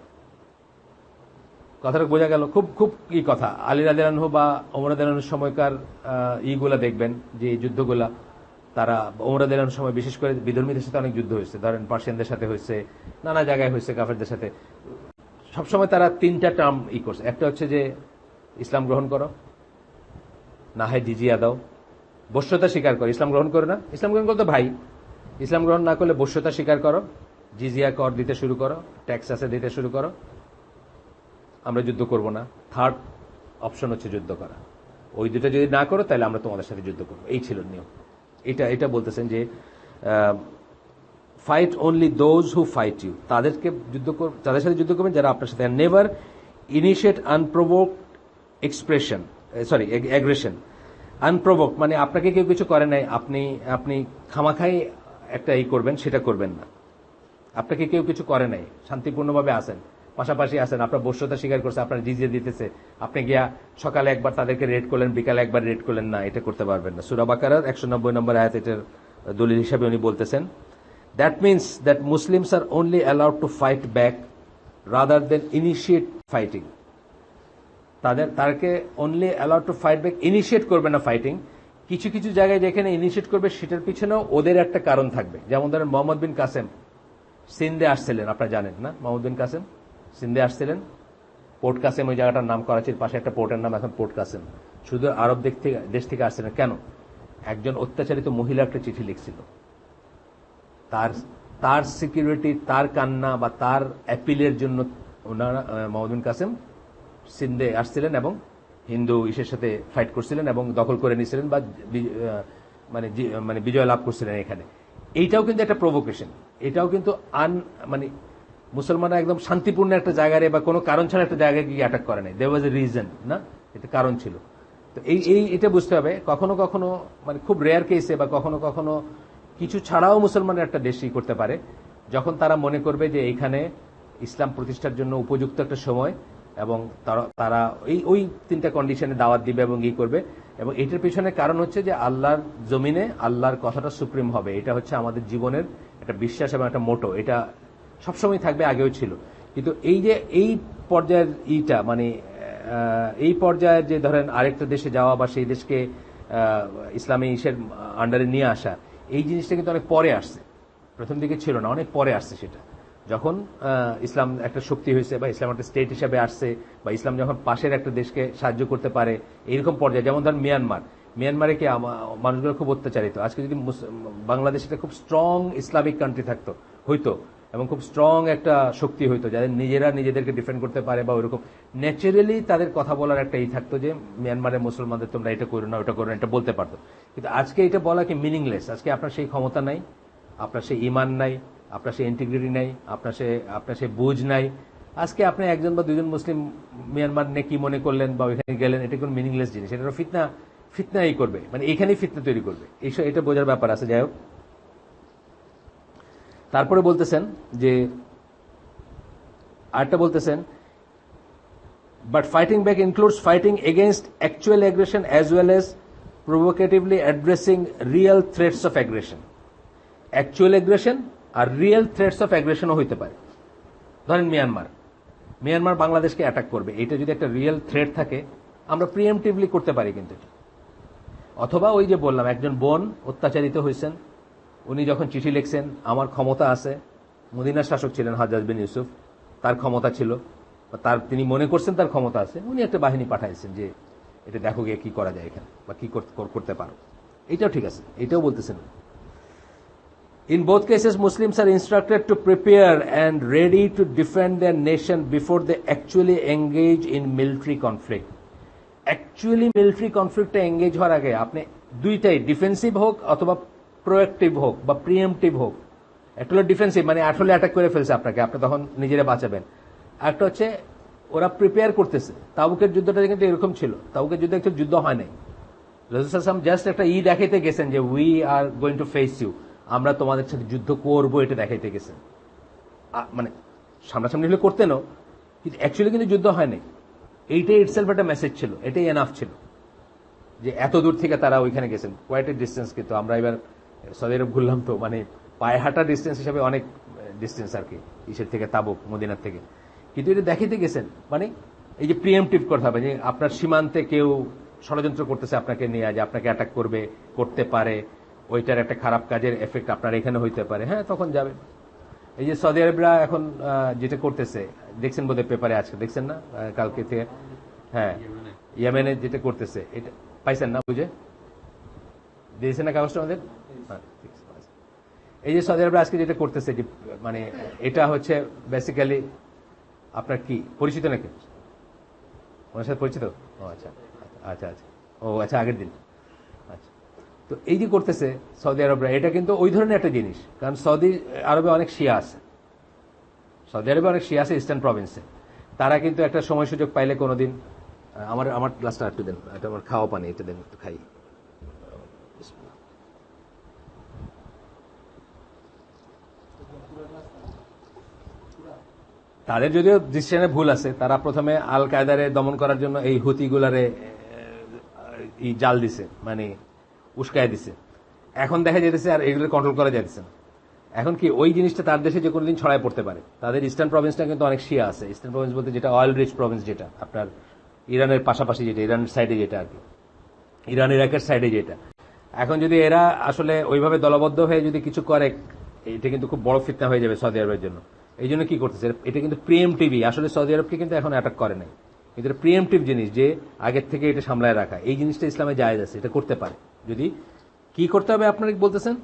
কথাটা বোঝা গেল? খুব খুব কি কথা। আলী রাদিয়াল্লাহু আনহু বা ওমর রাদিয়াল্লাহু আনহুর সময়কার ইগুলা দেখবেন যে যুদ্ধগুলা, তারা ওমর রাদিয়াল্লাহু আনহুর সময় বিশেষ করে বিধর্মীদের সাথে অনেক যুদ্ধ হয়েছে, ধরেন পার্সিয়ানদের সাথে হয়েছে, নানা জায়গায় হয়েছে, কাফেরদের সাথে। সবসময় তারা তিনটা টার্ম করছে। একটা হচ্ছে যে ইসলাম গ্রহণ করো, না হয় জিজিয়া দাও, বশ্যতা স্বীকার করো। ইসলাম গ্রহণ করো না, ইসলাম গ্রহণ করো তো ভাই, ইসলাম গ্রহণ না করলে বশ্যতা স্বীকার করো, জিজিয়া কর দিতে শুরু করো, ট্যাক্স আছে দিতে শুরু করো, আমরা যুদ্ধ করব না। থার্ড অপশন হচ্ছে যুদ্ধ করা। ওই দুটো যদি না করো তাহলে আমরা তোমাদের সাথে যুদ্ধ করবো। এই ছিল নিয়ম। এটা বলতেছেন যে fight only those who fight you, তাদের সাথে যুদ্ধ করবেন যারা আপনার সাথে। Never initiate unprovoked expression, sorry aggression. Unprovoked মানে আপনাকে কেউ কিছু করে নাই, আপনি খামাখাই একটা করবেন, সেটা করবেন না। আপনাকে কেউ কিছু করে নাই, শান্তিপূর্ণভাবে আসেন, পাশাপাশি আসেন, আপনার বশ্যতা স্বীকার করছে, আপনার জিজিয়া দিতেছে, আপনি গিয়া সকালে একবার তাদেরকে রেড করলেন, বিকালে একবার রেড করলেন না, এটা করতে পারবেন না। সূরা বাকারার 190 নম্বর আয়াত এটার দলিল হিসাবে উনি বলতেছেন। That means that Muslims are only allowed to fight back rather than initiate fighting. তাদেরকে only allowed to fight back, initiate করবে না ফাইটিং। কিছু কিছু জায়গায় যেখানে ইনিশিয়েট করবে সেটার পিছনেও ওদের একটা কারণ থাকবে। যেমন ধরেন মোহাম্মদ বিন কাসেম সিন্ধে আসছিলেন, আপনারা জানেন না, মোহাম্মদ বিন কাসেম সিন্ধে আসছিলেন। পোর্ট কাসেম ওই জায়গাটার নাম, করাচির পাশে একটা পোর্টের নাম এখন পোর্ট কাসেম। শুধু আরব দেশ থেকে আসছিলেন কেন? একজন অত্যাচারিত মহিলা একটা চিঠি লিখছিল, তার সিকিউরিটি, তার কান্না বা তার অ্যাপিলের জন্য ওনারা মোহাম্মদ বিন কাসেম সিন্ধে আসছিলেন এবং হিন্দু ইসের সাথে ফাইট করছিলেন এবং দখল করে নিয়েছিলেন বা মানে বিজয় লাভ করছিলেন এখানে। এইটাও কিন্তু একটা প্রভোকেশন, এটাও কিন্তু মানে মুসলমানরা একদম শান্তিপূর্ণ একটা জায়গায় বা কোনো কারণ ছাড়া একটা জায়গায় গিয়ে অ্যাটাক করে নাই। দেয়ার ওয়াজ এ রিজন, না, এটা কারণ ছিল। তো এটা বুঝতে হবে। কখনো কখনো মানে খুব রেয়ার কেসে বা কখনো কখনো কিছু ছাড়াও মুসলমানরা একটা দেশই করতে পারে, যখন তারা মনে করবে যে এইখানে ইসলাম প্রতিষ্ঠার জন্য উপযুক্ত একটা সময় এবং তারা ওই তিনটা কন্ডিশনে দাওয়াত দিবে এবং করবে। এবং এটার পিছনে কারণ হচ্ছে যে আল্লাহর জমিনে আল্লাহর কথাটা সুপ্রিম হবে। এটা হচ্ছে আমাদের জীবনের একটা বিশ্বাস এবং একটা মোটো। এটা সবসময় থাকবে, আগেও ছিল। কিন্তু এই পর্যায়ের মানে এই পর্যায়ের যে ধরেন আরেকটা দেশে যাওয়া বা সেই দেশকে ইসলামী ইসের আন্ডারে নিয়ে আসা, এই জিনিসটা কিন্তু অনেক পরে আসছে, প্রথম দিকে ছিল না, অনেক পরে আসছে। সেটা যখন ইসলাম একটা শক্তি হয়েছে বা ইসলাম একটা স্টেট হিসাবে আসছে বা ইসলাম যখন পাশের একটা দেশকে সাহায্য করতে পারে, এইরকম পর্যায়ে। যেমন ধরেন মিয়ানমারে কি মানুষগুলো খুব অত্যাচারিত। আজকে যদি বাংলাদেশ একটা খুব স্ট্রং ইসলামিক কান্ট্রি থাকতো হইতো এবং খুব স্ট্রং একটা শক্তি হইতো যাদের নিজেরা নিজেদেরকে ডিফেন্ড করতে পারে বা ওইরকম ন্যাচারালি তাদের কথা বলার একটা থাকতো যে মিয়ানমারের মুসলমানদের তোমরা এটা করো না, ওটা করো না, এটা বলতে পারতো। কিন্তু আজকে এটা বলা কি মিনিংলেস। আজকে আপনার সেই ক্ষমতা নাই, আপনার সেই ইমান নাই, আপনার সেই ইন্টিগ্রিটি নাই, আপনার সেই বুঝ নাই। আজকে আপনি একজন বা দুজন মুসলিম মিয়ানমার নিয়ে কি মনে করলেন বা ওইখানে গেলেন, এটা কোনো মিনিংলেস জিনিস। এটা ফিতনাই করবে, মানে এখানেই ফিতনা তৈরি করবে। এটা বোঝার ব্যাপার আছে। যাই হোক, তারপরে বলতেছেন যে আরেকটা বলতেছেন, but fighting back includes fighting against actual aggression as well as provocatively addressing real threats of aggression. Actual aggression আর রিয়েল থ্রেটস অফ অ্যাগ্রেশনও হইতে পারে। ধরেন মিয়ানমার বাংলাদেশকে অ্যাটাক করবে, এটা যদি একটা রিয়েল থ্রেট থাকে আমরা প্রিএমটিভলি করতে পারি। কিন্তু অথবা ওই যে বললাম, একজন বোন অত্যাচারিত হয়েছেন, উনি যখন চিঠি লিখছেন, আমার ক্ষমতা আছে, মদিনার শাসক ছিলেন হাজ্জাজ বিন ইউসুফ, তার ক্ষমতা ছিল, তিনি মনে করছেন তার ক্ষমতা আছে, উনি একটা বাহিনী পাঠাইছেন যে এটা দেখো গিয়ে কি করা যায় এখানে বা কি করতে পারো। এটাও ঠিক আছে, এটাও বলতেছেন। In both cases, Muslims are instructed to prepare and ready to defend their nation before they actually engage in military conflict. Actually military conflict engage হওয়ার আগে আপনি দুইটাই, ডিফেন্সিভ হোক অথবা প্রোঅ্যাক্টিভ হোক বা প্রিএমটিভ হোক। একটা হলো ডিফেন্সিভ, মানে আসলে অ্যাটাক করে ফেলছে আপনাকে, আপনি তখন নিজেরা বাঁচাবেন। একটা হচ্ছে ওরা প্রিপেয়ার করতেছে। তাবুকের যুদ্ধটা কিন্তু এরকম ছিল। তাবুকের যুদ্ধ একটা যুদ্ধ হয় নাই, রাসূল সাল্লাল্লাহু আলাইহি ওয়াসাল্লাম জাস্ট একটা দেখাইতে গেছেন যে we are going to face you, আমরা তোমাদের সাথে যুদ্ধ করবো, এটা দেখাইতে গেছেন। মানে সামনাসামনি হলে করতেনও, কিন্তু অ্যাকচুয়ালি কিন্তু যুদ্ধ হয় নাই। এইটাই ইটসেলফ একটা মেসেজ ছিল, এটাই এনাফ ছিল। যে এত দূর থেকে তারা ওইখানে গেছেন, কোয়াইট ডিস্টেন্স, কিন্তু আমরা এবার সৌদি আরব ঘুরলাম তো মানে পায়ে হাঁটা ডিস্টেন্স হিসাবে অনেক ডিস্টেন্স আর কি, ইসের থেকে তাবুক, মদিনার থেকে। কিন্তু এটা দেখাইতে গেছেন মানে এই যে প্রিএমটিভ কথা হবে যে আপনার সীমান্তে কেউ ষড়যন্ত্র করতেছে আপনাকে নিয়ে, যে আপনাকে অ্যাটাক করবে, করতে পারে, ওইটার একটা খারাপ কাজের এফেক্ট আপনার এখানে হইতে পারে, হ্যাঁ তখন যাবেন। এই যে সৌদি আরবরা এখন যেটা করতেছে দেখছেন বোধহয় পেপারে, আজকে দেখছেন না, কালকে থেকে, হ্যাঁ ইয়েমেনে যেটা করতেছে, এটা পাইছেন না, বুঝে দিয়েছেন না কাগজটা আমাদের? হ্যাঁ, এই যে সৌদি আরবরা আজকে যেটা করতেছে, মানে এটা হচ্ছে বেসিক্যালি আপনার কি পরিচিত নাকি ওনার সাথে পরিচিত? ও আচ্ছা আচ্ছা আচ্ছা, ও আচ্ছা, আগের দিন। আচ্ছা, তো এই যে করতেছে সৌদি আরবরা, এটা কিন্তু ওই ধরনের একটা জিনিস, কারণ সৌদি আরবে অনেক শিয়া আছে, সৌদি আরবে অনেক শিয়া আছে ইস্টার্ন প্রভিন্সে। তারা কিন্তু একটা সময় সুযোগ পাইলে কোনোদিন, আমার গ্লাসটা একটু দেন, এটা আমার খাওয়া পানি, এটা দেন একটু খাই। তাদের যদিও ডিসিশনে ভুল আছে, তারা প্রথমে আল কায়দারে দমন করার জন্য এই হুতিগুলারে জাল দিছে, মানে উস্কায় দিছে। এখন দেখা যেতেছে আর এগুলো কন্ট্রোল করা যাইতেছে না। এখন কি ওই জিনিসটা তার দেশে যে কোনোদিন ছড়ায় পড়তে পারে। তাদের ইস্টার্ন প্রভিন্সটা কিন্তু অনেক শিয়া আছে। ইস্টার্ন প্রভিন্স বলতে যেটা অয়েল রিচ প্রভিন্স, যেটা আপনার ইরানের পাশাপাশি, যেটা ইরানের সাইডে যেটা আর কি, ইরান ইরাকের সাইডে যেটা। এখন যদি এরা আসলে ওইভাবে দলবদ্ধ হয়ে যদি কিছু করে, এটা কিন্তু খুব বড় ফিতনা হয়ে যাবে সৌদি আরবের জন্য। এই জন্য কি করতেছে, এটা কিন্তু প্রিএমটিভি, আসলে সৌদি আরবকে কিন্তু এখন অ্যাটাক করে নাই, কিন্তু এটা প্রিএমটিভ জিনিস, যে আগের থেকে এটা সামলায় রাখা, এই জিনিসটা ইসলামে জায়েজ আছে, এটা করতে পারে। যদি কি করতে হবে আপনারা বলতেছেন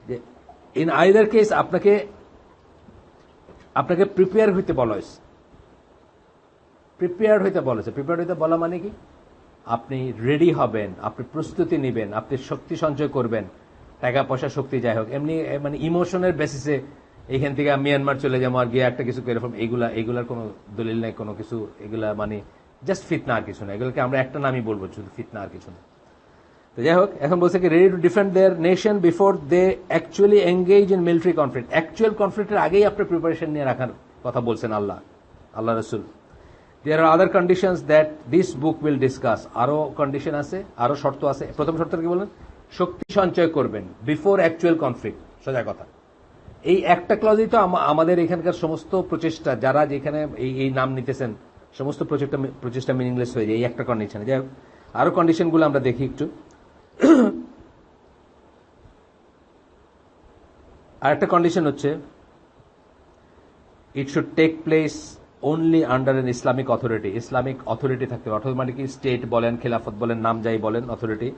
যে ইন আইদার কেস আপনাকে প্রিপেয়ার হইতে বলা হয়েছে, প্রিপেয়ার হইতে বলেছে। প্রিপেয়ার হইতে বলা মানে কি, আপনি রেডি হবেন, আপনি প্রস্তুতি নেবেন, আপনি শক্তি সঞ্চয় করবেন, টাকা পয়সা শক্তি যাই হোক, এমনি মানে ইমোশনের বেসিসে এইখান থেকে মিয়ানমার চলে যাবো আর গিয়ে একটা কিছু করে ফেলবো, এগুলার কোনো দলিল নেই, কোনো কিছু, এগুলা মানে জাস্ট ফিতনা আর কিছু না। এগুলোকে আমরা একটা নামই বলবো, শুধু ফিতনা আর কিছু না। তো যাই হোক, এখন বলছে কি ready to defend their nation before they actually engage in military conflict. Actual কনফ্লিক্টের আগেই আপনার প্রিপারেশন নিয়ে রাখার কথা বলছেন আল্লাহ রসুল। There are other conditions that this book will discuss. আরো কন্ডিশন আছে, আরো শর্ত আছে। প্রথম শর্ত কি বলেন, শক্তি সঞ্চয় করবেন বিফোর অ্যাকচুয়াল কনফ্লিক্ট, সোজা কথা। এই একটা ক্লজেই তো আমাদের এখানকার সমস্ত প্রচেষ্টা, যারা যেখানে এই নাম নিতেছেন, সমস্ত প্রচেষ্টা মিনিংলেস হয়ে যায় এই একটা কন্ডিশনে। যাই হোক, আরো কন্ডিশনগুলো আমরা দেখি একটু। আর একটা কন্ডিশন হচ্ছে, it should take place only under an Islamic authority. Islamic authority থাকতে হবে, অথবা মানে কি স্টেট বলেন, খেলাফত বলেন, নাম যাই বলেন, authority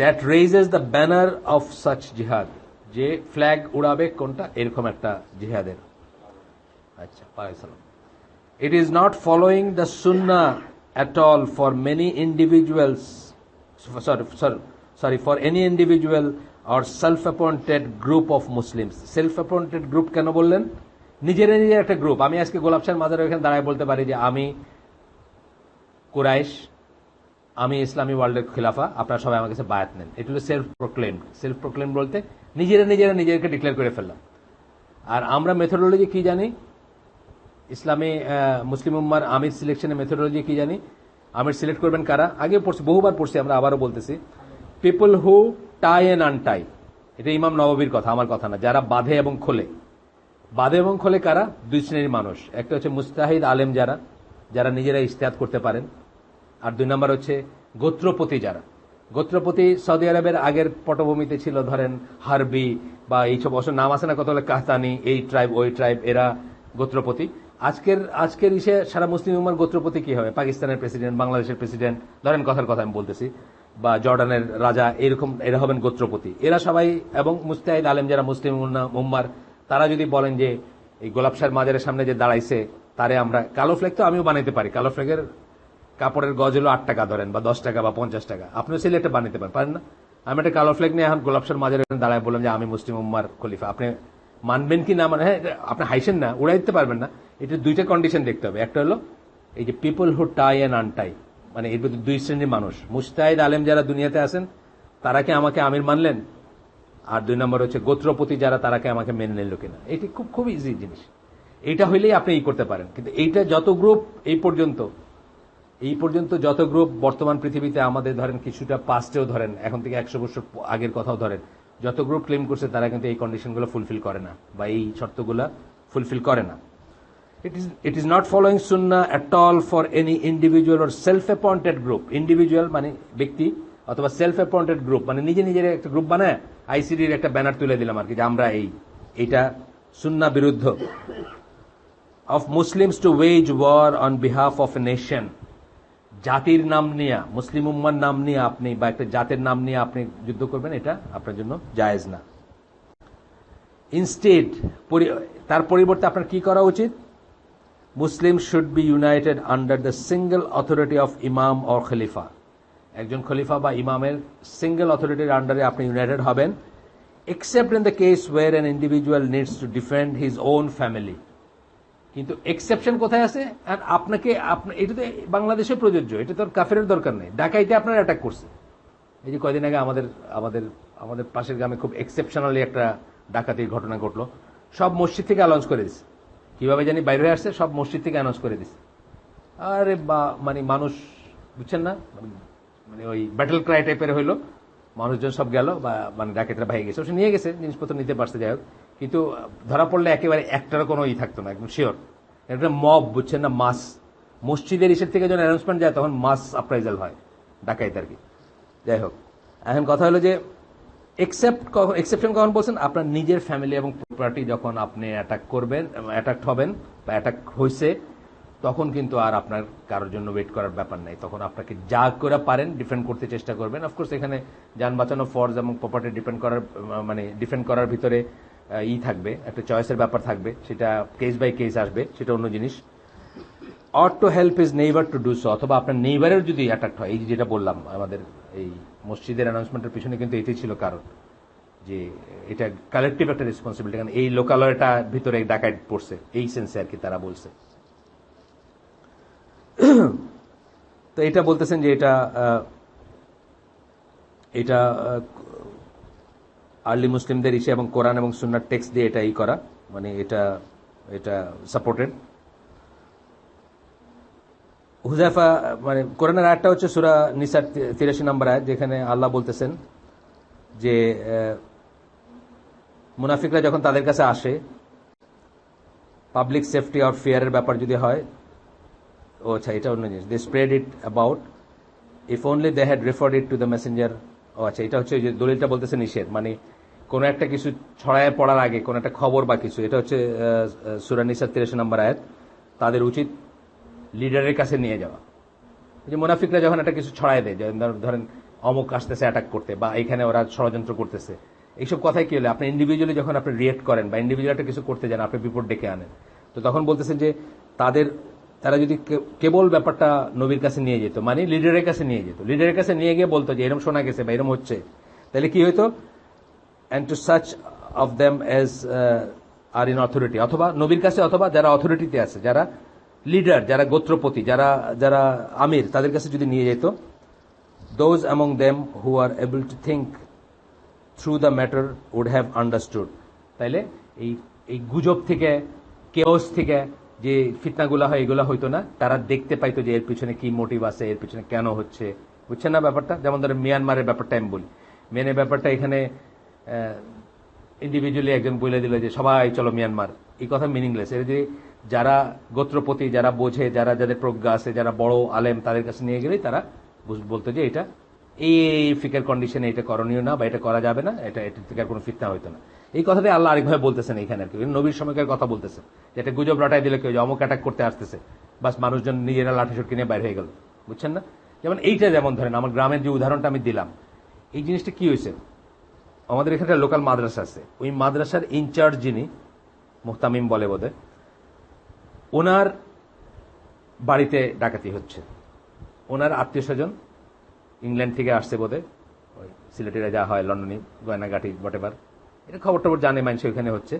that raises the banner of such জিহাদ। যে ফ্ল্যাগ উড়াবে কোনটা, এরকম একটা জিহাদের। আচ্ছা, it is not following the Sunnah at all for many individuals, for any individual or self-appointed group of Muslims. Self-appointed group কেন বললেন? নিজের একটা গ্রুপ। আমি আজকে গোলাপ শাহ মাজারের ওখানে দাঁড়ায় বলতে পারি যে আমি কুরাইশ, আমি ইসলামী ওয়ার্ল্ডের খিলাফা, আপনারা সবাই আমার কাছে বায়াত নেন। এটা হলো সেলফ প্রোক্লেম। সেলফ প্রোক্লেম বলতে নিজেদেরকে ডিক্লেয়ার করে ফেললাম। আর আমরা মেথোডোলজি কি জানি, ইসলামী মুসলিম উম্মার আমির সিলেকশনের মেথোডোলজি কি জানি? আমির সিলেক্ট করবেন কারা? আগে পড়ছি, বহুবার পড়ছি, আমরা আবারও বলতেছি, পিপল হু টাই এন্ড আনটাই। এটা ইমাম নববীর কথা, আমার কথা না। যারা বাঁধে এবং খোলে। বাঁধে এবং খোলে কারা? দুই শ্রেণীর মানুষ। একটা হচ্ছে মুস্তাহিদ আলেম, যারা নিজেরা ইজতিহাদ করতে পারেন। আর দুই নম্বর হচ্ছে গোত্রপতি যারা। গোত্রপতি সৌদি আরবের আগের পটভূমিতে ছিল, ধরেন হারবি বা এইসব অবশ্য নাম আছে না কত, হলে কাহতানি, এই ট্রাইব ওই ট্রাইব, এরা গোত্রপতি। আজকের ইসে সারা মুসলিম উম্মার গোত্রপতি কি হবে? পাকিস্তানের প্রেসিডেন্ট, বাংলাদেশের প্রেসিডেন্ট, ধরেন কথার কথা আমি বলতেছি, বা জর্ডানের রাজা, এরকম এরা হবেন গোত্রপতি। এরা সবাই, এবং মুস্তাহিদ আলেম যারা মুসলিম উম্মার, তারা যদি বলেন যে এই গোলাপ শাহ মাজারের সামনে যে দাঁড়াইছে তারে আমরা, কালো ফ্ল্যাগ তো আমিও বানাইতে পারি, কালো ফ্ল্যাগের কাপড়ের গজ হলো 8 টাকা ধরেন, বা 10 টাকা বা 50 টাকা, আপনিও চাইলে একটা বানাইতে পারেন না? আমি একটা কালো ফ্ল্যাগ নিয়ে এখন গোলাপ শাহ মাজারের দাঁড়ায় বললাম যে আমি মুসলিম উম্মার খলিফা, আপনি মানবেন কি না? মানে হ্যাঁ, আপনি হাইসেন না, উড়াই দিতে পারবেন না। এটা দুইটা কন্ডিশন দেখতে হবে। একটা হলো এই যে পিপল হু টাই এন্ড আনটাই, মানে এর মধ্যে দুই শ্রেণীর মানুষ। মুস্তাহিদ আলেম যারা দুনিয়াতে আছেন, তারা কি আমাকে আমির মানলেন? আর দুই নম্বর হচ্ছে গোত্রপতি যারা, তারা কি আমাকে মেনে নিল কিনা। এটি খুব ইজি জিনিস। এটা হইলেই আপনি করতে পারেন। কিন্তু এইটা যত গ্রুপ এই পর্যন্ত এই পর্যন্ত যত গ্রুপ বর্তমান পৃথিবীতে আমাদের ধরেন কিছুটা পাস্টেও ধরেন, এখন থেকে 100 বছর আগের কথাও ধরেন, যত গ্রুপ ক্লেম করছে তারা কিন্তু এই কন্ডিশনগুলো ফুলফিল করে না বা এই শর্তগুলো ফুলফিল করে না। It is not following sunnah at all for any individual or self-appointed group. Individual মানে ব্যক্তি অথবা সেলফ অ্যাপয়েন্টেড গ্রুপ মানে নিজে নিজের একটা গ্রুপ বানায় আইসিডির একটা ব্যানার তুলে দিলাম আর কি যে আমরা এইটা সুন্নাহ বিরুদ্ধ। Of Muslims to wage war on behalf of a nation, জাতির নাম নিয়ে, মুসলিম উম্মার নাম নিয়ে আপনি বা একটা জাতের নাম নিয়ে আপনি যুদ্ধ করবেন, এটা আপনার জন্য জায়েজ না। ইনস্টেড, তার পরিবর্তে আপনার কি করা উচিত? Muslim should be united under the single authority of imam or খলিফা, একজন খলিফা বা ইমামের সিঙ্গল অথরিটির আন্ডারে আপনি ইউনাইটেড হবেন, except in the case war an individual needs to defend his own family. কিন্তু এক্সেপশন কোথায় আছে? আর আপনাকে এটা তো বাংলাদেশে প্রযোজ্য, এটা তো কাফেরের দরকার নেই। ঢাকাইতে আপনার অ্যাটাক করছে, এই যে কয়দিন আগে আমাদের আমাদের আমাদের পাশের গ্রামে খুব এক্সেপশনালি একটা ডাকাতির ঘটনা ঘটলো, সব মসজিদ থেকে অ্যানাউন্স করে দিচ্ছে, কিভাবে জানি বাইরে হয়ে আসছে, সব মসজিদ থেকে অ্যানাউন্স করে দিচ্ছে। আরে বা মানে মানুষ বুঝছেন না, মানে ওই ব্যাটেল ক্রাই টাইপের হইলো, মানুষজন সব গেল বা মানে ডাকাতরা ভাই গেছে, সে নিয়ে গেছে জিনিসপত্র নিতে পারছে, যাই হোক, কিন্তু ধরা পড়লে একেবারে একটারও কোনো থাকতো না, একদম শিওর। একটা মব বুঝছেন না, মাস মসজিদের ইসের থেকে যখন অ্যানাউন্সমেন্ট যায় তখন মাস আপ্রাইজাল হয় ডাকাইত আর কি। যাই হোক, এখন কথা হলো যে এক্সেপশন কখন বলছেন? আপনার নিজের ফ্যামিলি এবং প্রপার্টি যখন আপনি অ্যাটাক করবেন, অ্যাটাক হবেন বা অ্যাটাক হয়েছে, তখন কিন্তু আর আপনার কারোর জন্য ওয়েট করার ব্যাপার নাই, তখন আপনাকে যা করে পারেন ডিফেন্ড করতে চেষ্টা করবেন। অফকোর্স এখানে যান বাঁচানো ফরজ এবং প্রপার্টি ডিফেন্ড করার ভিতরে থাকবে, একটা চয়েসের ব্যাপার থাকবে, সেটা কেস বাই কেস আসবে, সেটা অন্য জিনিস। Or to help his neighbour to do so, অথবা আপনার নেইবারের যদি অ্যাটাক হয়, এই যেটা বললাম আমাদের এই মসজিদের অ্যানাউন্সমেন্টের পিছনে কিন্তু এটাই ছিল কারণ, যে এটা কালেকটিভ একটা রেসপন্সিবিলিটি, কারণ এই লোকালয়টা ভিতরে ডাকাইত পড়ছে, এই সেন্সে আর কি তারা বলছে। তো এটা বলতেছেন যে এটা আর্লি মুসলিমদের ইসে এবং কোরআন এবং সুন্নাহর টেক্সট দিয়ে এটা করা, মানে এটা সাপোর্টেড। হুযায়ফা মানে কোরআনের আয়াতটা হচ্ছে সূরা নিসার 83 নম্বর আয়াত, যেখানে আল্লাহ বলতেছেন যে মুনাফিকরা যখন তাদের কাছে আসে পাবলিক সেফটি অর ফিয়ারের ব্যাপার যদি হয়, ও আচ্ছা এটা অন্য জিনিস, they spread it about if only they had referred it to the messenger. ও আচ্ছা, এটা হচ্ছে যে দলিলটা বলতেছে নিষেধ, মানে কোনো একটা কিছু ছড়ায় পড়ার আগে কোনো একটা খবর বা কিছু, এটা হচ্ছে সূরা নিসার 83 নম্বর আয়াত, তাদের উচিত লিডারের কাছে নিয়ে যাওয়া। যে মুনাফিকরা যখন একটা কিছু ছড়ায় দেয়, ধরেন অমুক আসতেছে অ্যাটাক করতে বা এখানে ওরা ষড়যন্ত্র করতেছে, এইসব কথাই কি হলে আপনি ইন্ডিভিজুয়ালি যখন আপনি রিয়েক্ট করেন বা ইন্ডিভিজুয়াল একটা কিছু করতে যান, আপনি বিপদ ডেকে আনেন, তো তখন বলতেছেন যে তারা যদি কেবল ব্যাপারটা নবীর কাছে নিয়ে যেত, মানে লিডারের কাছে নিয়ে যেত, লিডারের কাছে নিয়ে গিয়ে বলতো যে এরকম শোনা গেছে বা এরকম হচ্ছে, তাহলে কি হইতো? And to such of them as are in authority, অথবা নবীর কাছে, অথবা যারা অথরিটিতে আছে, যারা লিডার, যারা গোত্রপতি, যারা আমির, তাদের কাছে যদি নিয়ে যেত, those among them who are able to think through the matter would have understood. তাইলে এই গুজব থেকে, কেওস থেকে যে ফিতনাগুলা হয়, এগুলা হইতো না, তারা দেখতে পাইতো যে এর পিছনে কি মোটিভ আছে, এর পিছনে কেন হচ্ছে, বুঝছেন না ব্যাপারটা? যেমন ধরেন মিয়ানমারের ব্যাপারটা আমি বলি, মেনের ব্যাপারটা এখানে ইন্ডিভিজুয়ালি একজন বলে দিল যে সবাই চলো মিয়ানমার, এই কথা মিনিংলেস। এর যে যারা গোত্রপতি, যারা বোঝে, যাদের প্রজ্ঞা আছে, যারা বড় আলেম, তাদের কাছে নিয়ে গেলেই তারা বলতো যে এটা এই ফিকার কন্ডিশনে এটা করণীয় না বা এটা করা যাবে না, এটা থেকে কোনো ফিতনা হইতো না। এই কথাটাই আল্লাহ আরেকভাবে বলতেছেন এখানে আর কি, নবীর সময়কার কথা বলতেছেন, যেটা গুজব রটাই দিলে কেউ যে অমুক অ্যাটাক করতে আসতেছে, বাস মানুষজন নিজেরা লাঠি সুটকি নিয়ে বাইরে হয়ে গেল, বুঝছেন না? যেমন এইটা, যেমন ধরেন আমার গ্রামের যে উদাহরণটা আমি দিলাম, এই জিনিসটা কি হয়েছে, আমাদের এখানে লোকাল মাদ্রাসা আছে, ওই মাদ্রাসার ইনচার্জ যিনি, মুহতামিম বলে বোধহয়, ওনার বাড়িতে ডাকাতি হচ্ছে, ওনার আত্মীয় স্বজন ইংল্যান্ড থেকে আসছে বোধহয়, ওই সিলেটিরা যা হয় লন্ডনে গয়নাগাটি বটেবার, এটা খবর টবর জানে মানুষ, ওইখানে হচ্ছে।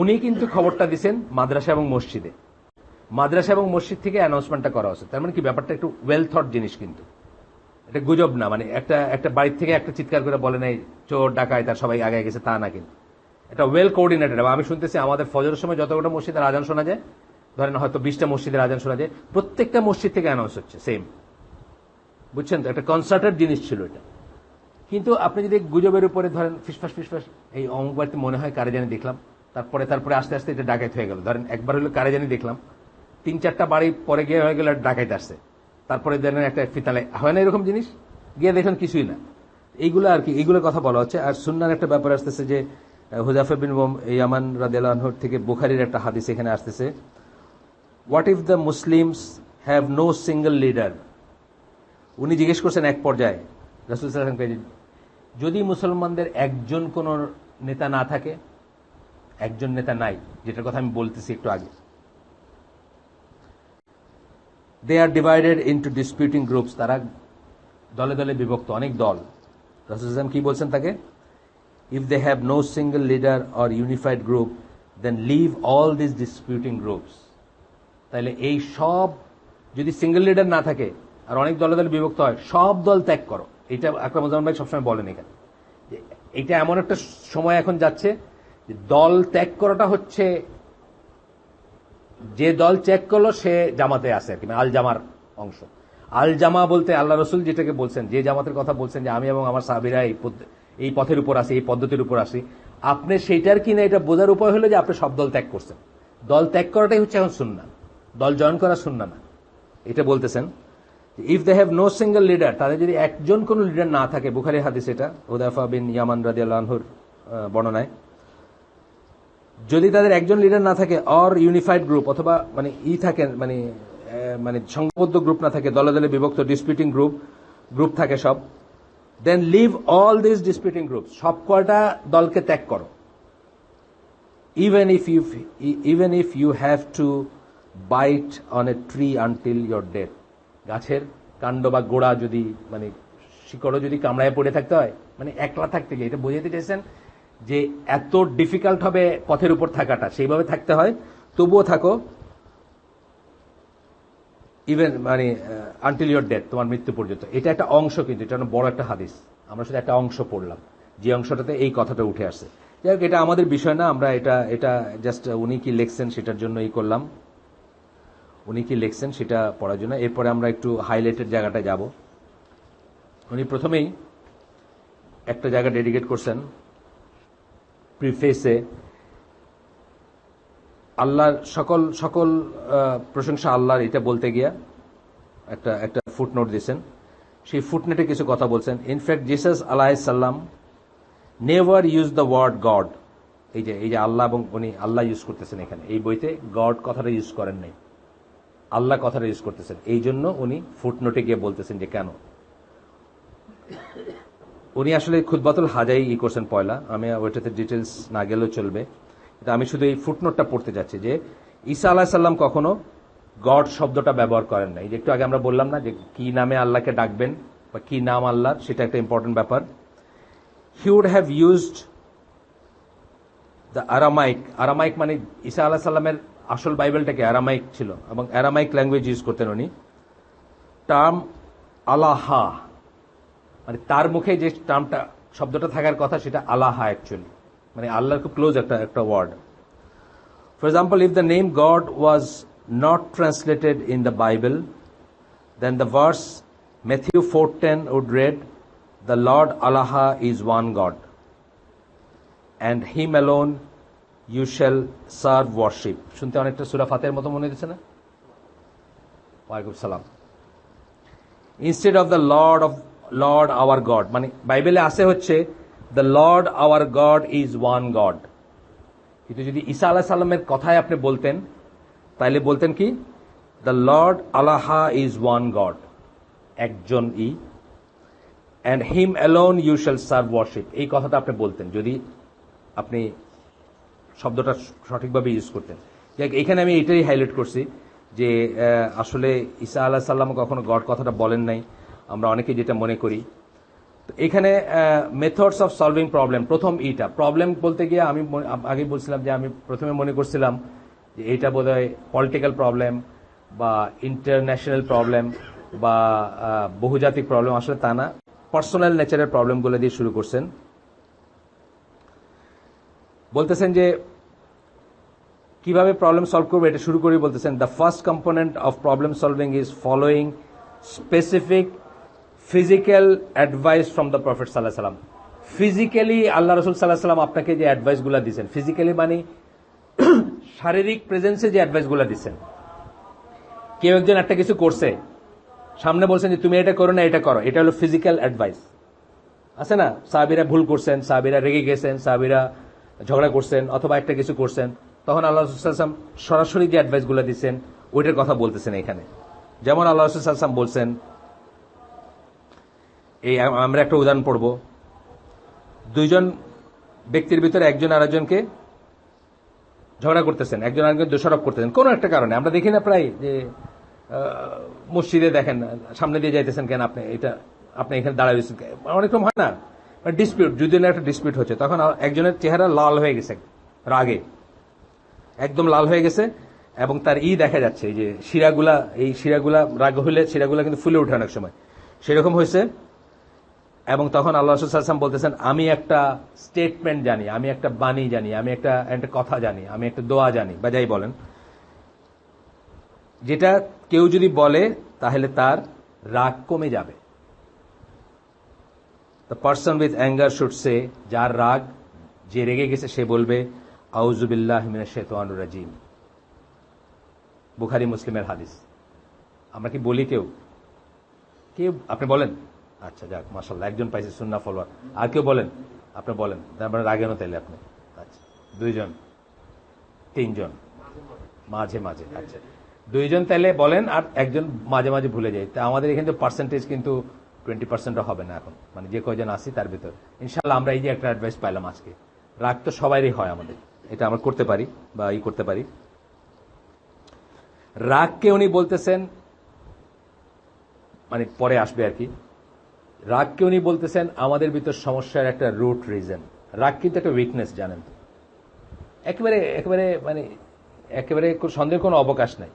উনি কিন্তু খবরটা দিচ্ছেন মাদ্রাসা এবং মসজিদে, মাদ্রাসা এবং মসজিদ থেকে অ্যানাউন্সমেন্টটা করা হচ্ছে। তার মানে কি ব্যাপারটা একটু ওয়েল থট জিনিস, কিন্তু এটা গুজব না, মানে একটা বাড়ির থেকে একটা চিৎকার করে বলে নাই চোর ডাকায় তার সবাই আগে গেছে, তা না, কিন্তু এটা ওয়েল কোঅর্ডিনেটেড। আমি শুনতেছি আমাদের ফজরের সময় যতটা মসজিদের আজান শোনা যায়, ধরেন হয়তো 20টা মসজিদের আজান শোনা যায়, প্রত্যেকটা মসজিদ থেকে অ্যানাউন্স হচ্ছে সেম, বুঝছেন তো, একটা কনসার্টের জিনিস ছিল এটা। কিন্তু আপনি যদি গুজবের উপরে ধরেন ফিসফাস ফিসফাস, এই অমুক বাড়িতে মনে হয় কারে জানি দেখলাম, তারপরে আস্তে আস্তে এটা ডাকাত হয়ে গেল। ধরেন একবার হলো কারে জানি দেখলাম, 3-4টা বাড়ি পরে গিয়ে হয়ে গেল ডাকাত আসছে, তারপরে দেখেন একটা ফিতালে হয় না এরকম জিনিস, গিয়ে দেখেন কিছুই না। এইগুলো আর কি, এইগুলোর কথা বলা হচ্ছে। আর সুন্নার একটা ব্যাপার আসতেছে যে হুযায়ফা বিন ইয়ামান রাদিয়াল্লাহু আনহু থেকে বুখারীর একটা হাদিস এখানে আসতেছে, what if the Muslims have no single leader. উনি জিজ্ঞেস করছেন এক পর্যায়ে রাসূল সাল্লাল্লাহু আলাইহি ওয়াসাল্লামকে, যদি মুসলমানদের একজন কোন নেতা না থাকে, একজন নেতা নাই, যেটার কথা আমি বলতেছি একটু আগে, দে আর ডিভাইডেড ইনটু ডিসপিউটিং গ্রুপস, তারা দলে দলে বিভক্ত, অনেক দল। রাসূল সাল্লাল্লাহু আলাইহি ওয়াসাল্লাম কি বলছেন তাকে, if they have no single leader or unified group then leave all this disputing groups. তাহলে এই সব, যদি সিঙ্গেল লিডার না থাকে আর অনেক দলে দলে বিভক্ত হয়, সব দল ত্যাগ করো। এটা আকরামুজ্জামান ভাই সবসময় বলেন এখানে, এটা এমন একটা সময় এখন যাচ্ছে যে দল ত্যাগ করাটা হচ্ছে, যে দল ত্যাগ করলো সে জামাতে আছে আর কি, আল জামার অংশ। আল জামা বলতে আল্লাহ রসুল যেটাকে বলছেন, যে জামাতের কথা বলছেন যে আমি এবং আমার সাহাবীরা এই পথের উপর আসি, এই পদ্ধতির উপর আসি, আপনি সেইটার কিনা এটা বোঝার উপায় হলো যে আপনি সব দল ত্যাগ করছেন। দল ত্যাগ করাটাই হচ্ছে এখন সুন্নাহ, দল জয়েন করা সুন্নাহ না। এটা বলতেছেন if they have no single leader, তাদের যদি একজন কোন লিডার না থাকে, বুখারী হাদিস এটা, হুযায়ফা বিন ইয়ামান রাদিয়াল্লাহু আনহুর বর্ণনায়, যদি তাদের একজন লিডার না থাকে, অর ইউনিফাইড গ্রুপ, অথবা মানে থাকেন মানে সংঘবদ্ধ গ্রুপ না থাকে, দলে দলে বিভক্ত ডিসপিউটিং গ্রুপ থাকে সব, then leave all this disputing group, সব কয়টা দলকে ত্যাগ করো। Even if you have to bite on a tree until your death, গাছের কাণ্ড বা গোড়া যদি মানে শিকড়ও যদি কামড়ায় পড়ে থাকতে হয়, মানে একলা থাকতে গিয়ে, এটা বোঝাতে চাইছেন যে এত ডিফিকাল্ট হবে পথের উপর থাকাটা, সেইভাবে থাকতে হয়, তবুও থাকো, ইভেন মানে আনটিল ইয়োর ডেথ, তোমার মৃত্যু পর্যন্ত। এটা একটা অংশ, কিন্তু এটা বড় একটা হাদিস, আমরা শুধু একটা অংশ পড়লাম, যে অংশটাতে এই কথাটা উঠে আসছে। যাই হোক, এটা আমাদের বিষয় না, আমরা এটা জাস্ট উনি কি লিখছেন সেটার জন্য করলাম, উনি কি লিখছেন সেটা পড়ার জন্য। এরপরে আমরা একটু হাইলাইটেড জায়গাটা যাব। উনি প্রথমেই একটা জায়গা ডেডিকেট করছেন প্রিফেসে, আল্লাহর সকল প্রশংসা আল্লাহর, এটা বলতে গিয়া একটা ফুটনোট দিয়েছেন। সেই ফুটনোটে কিছু কথা বলছেন। ইনফ্যাক্ট জিসাস আলাইহিস সালাম never use the word God, এই যে আল্লাহ, এবং উনি আল্লাহ ইউজ করতেছেন এখানে, এই বইতে গড কথাটা ইউজ করেন নাই, আল্লাহ কথাটা ইউজ করতেছেন। এই জন্য উনি ফুটনোটে গিয়ে বলতেছেন যে কেন। উনি আসলে খুতবাতুল হাজাই করছেন পয়লা, আমি ওইটাতে ডিটেলস না গেলেও চলবে, কিন্তু আমি শুধু এই ফুটনোটটা পড়তে যাচ্ছি যে ঈসা আলাইহিস সালাম কখনো গড শব্দটা ব্যবহার করেন না। এই যে একটু আগে আমরা বললাম না যে কি নামে আল্লাহকে ডাকবেন বা কি নাম আল্লাহর, সেটা একটা ইম্পর্টেন্ট ব্যাপার। He would have used the Aramaic মানে ঈসা আলাইহিস সালামের আসল বাইবেলটাকে আরামাইক ছিল, এবং আরামাইক ল্যাঙ্গুয়েজ ইউজ করতেন উনি। টার্ম আলাহা, মানে তার মুখে যে টার্মটা শব্দটা থাকার কথা সেটা আলাহা অ্যাকচুয়ালি, মানে আল্লাহর খুব ক্লোজ একটা word. For example, if the name God was not translated in the Bible, then the verse Matthew 4:10 would read, "The Lord Allah is one God, and Him alone you shall serve worship." শুনতে অনেকটা সূরা ফাতিহার মতো মনে হচ্ছে না? ওয়ালাইকুম সালাম। Instead of the Lord our God, মানে বাইবেলে আছে হচ্ছে the Lord our God is one God, কিন্তু যদি ঈসা আলাইহিস সালামের কথায় আপনি বলতেন, তাইলে বলতেন কি, the Lord Allah is one God, একজন and him alone you shall serve worship, এই কথাটা আপনি বলতেন যদি আপনি শব্দটা সঠিকভাবে ইউজ করতেন। এখানে আমি এটাই হাইলাইট করছি যে আসলে ঈসা আলাইহিস সালাম কখনো গড কথাটা বলেন নাই, আমরা অনেকে যেটা মনে করি। তো এখানে মেথডস অফ সলভিং প্রবলেম, প্রথম প্রবলেম বলতে গিয়ে আমি আগে বলছিলাম যে আমি প্রথমে মনে করছিলাম যে এইটা বোধহয় পলিটিক্যাল প্রবলেম বা ইন্টারন্যাশনাল প্রবলেম বা বহুজাতিক প্রবলেম, আসলে তা না, পার্সোনাল নেচারের প্রবলেমগুলো দিয়ে শুরু করছেন। বলতেছেন যে কিভাবে প্রবলেম সলভ করবে এটা শুরু করে বলতেছেন, the first component of problem solving is following specific physical advice from the prophet সাল্লাল্লাহু আলাইহি ওয়াসাল্লাম। ফিজিক্যালি আল্লাহ রাসূল সাল্লাল্লাহু আলাইহি ওয়াসাল্লাম আপনাকে যে অ্যাডভাইসগুলো দিচ্ছেন, ফিজিক্যালি মানে শারীরিক প্রেজেন্সে যে অ্যাডভাইসগুলো দিচ্ছেন। কেউ একজন একটা কিছু করছে, সামনে বলছেন যে তুমি এটা করো না, এটা করো, এটা হলো ফিজিক্যাল অ্যাডভাইস। আছে না, সাহাবীরা ভুল করছেন, সাহাবীরা রেগে গেছেন, সাহাবীরা ঝগড়া করছেন অথবা একটা কিছু করছেন, তখন আল্লাহ রাসূল সাল্লাল্লাহু আলাইহি ওয়াসাল্লাম সরাসরি যে অ্যাডভাইসগুলো দিচ্ছেন ওইটার কথা বলতেছেন এখানে। যেমন আল্লাহ রাসূল সাল্লাল্লাহু আলাইহি ওয়াসাল্লাম বলছেন, এই আমরা একটা উদাহরণ পড়ব, দুইজন ব্যক্তির ভিতরে একজন আরেকজনকে ঝগড়া করতেছেন, একজন আরেকজন দোষারোপ করতেছেন কোনো একটা কারণে। আমরা দেখি না প্রায় যে মসজিদে দেখেন সামনে দিয়ে যাইতেছেন কেন আপনি, এটা আপনি এখানে দাঁড়ায় রয়েছেন, অনেক রকম হয় না ডিসপিউট, যদি একটা ডিসপিউট হচ্ছে, তখন একজনের চেহারা লাল হয়ে গেছে রাগে, একদম লাল হয়ে গেছে এবং তার দেখা যাচ্ছে এই যে শিরাগুলা, এই শিরাগুলা রাগ হলে শিরাগুলা কিন্তু ফুলে ওঠে অনেক সময়, সেরকম হয়েছে। এবং তখন আল্লাহ রাসূল সাল্লাল্লাহু আলাইহি ওয়াসাল্লাম বলতেছেন, আমি একটা স্টেটমেন্ট জানি, আমি একটা বাণী জানি, আমি একটা কথা জানি, আমি একটা দোয়া জানি, বা যাই বলেন, যেটা কেউ যদি বলে তাহলে তার রাগ কমে যাবে। The person with anger should say, যার রাগ, যে রেগে গেছে সে বলবে আউযু বিল্লাহি মিনাশ শাইতানির রাজিম। বুখারী মুসলিমের হাদিস। আমরা কি বলি কেউ? আপনি বলেন? আচ্ছা যাক, মাশাআল্লাহ, একজন পাইছে সুন্নাহ ফলোয়ার। আর কেউ বলেন? আপনি বলেন, তারপরে রাগেন তাইলে আপনি। আচ্ছা, দুইজন, তিনজন, মাঝে মাঝে। আচ্ছা, দুইজন তাইলে বলেন আর একজন মাঝে মাঝে ভুলে যায়। তা আমাদের এখানে পার্সেন্টেজ কিন্তু 20%ও হবে না এখন, মানে যে কয়জন আছি তার ভিতর। ইনশাআল্লাহ আমরা এই যে একটা অ্যাডভাইস পাইলাম আজকে, রাগ তো সবারই হয় আমাদের, এটা আমরা করতে পারি বা করতে পারি। রাগকে উনি বলতেছেন, মানে পরে আসবে আর কি, রাগকে উনি বলতেছেন আমাদের ভিতর সমস্যার একটা রুট রিজন। রাগ কিন্তু একটা উইকনেস, জানেন তো, একেবারে একেবারে মানে একেবারে সন্দেহের কোনো অবকাশ নাই।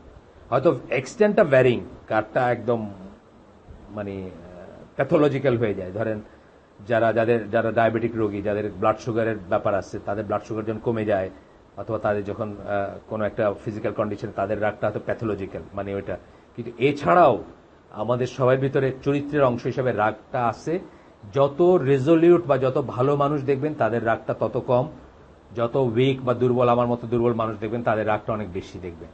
হয়তো এক্সটেন্টটা ভ্যারিং, কারটা একদম মানে প্যাথোলজিক্যাল হয়ে যায়। ধরেন যারা ডায়াবেটিক রোগী, যাদের ব্লাড সুগারের ব্যাপার আছে, তাদের ব্লাড সুগার যখন কমে যায়, অথবা তাদের যখন কোনো একটা ফিজিক্যাল কন্ডিশন, তাদের রাগটা হয়তো প্যাথোলজিক্যাল, মানে ওইটা। কিন্তু এছাড়াও আমাদের সবার ভিতরে চরিত্রের অংশ হিসেবে রাগটা আছে। যত রেজলিউট বা যত ভালো মানুষ দেখবেন তাদের রাগটা তত কম, যত উইক বা দুর্বল, আমার মতো দুর্বল মানুষ দেখবেন তাদের রাগটা অনেক বেশি দেখবেন।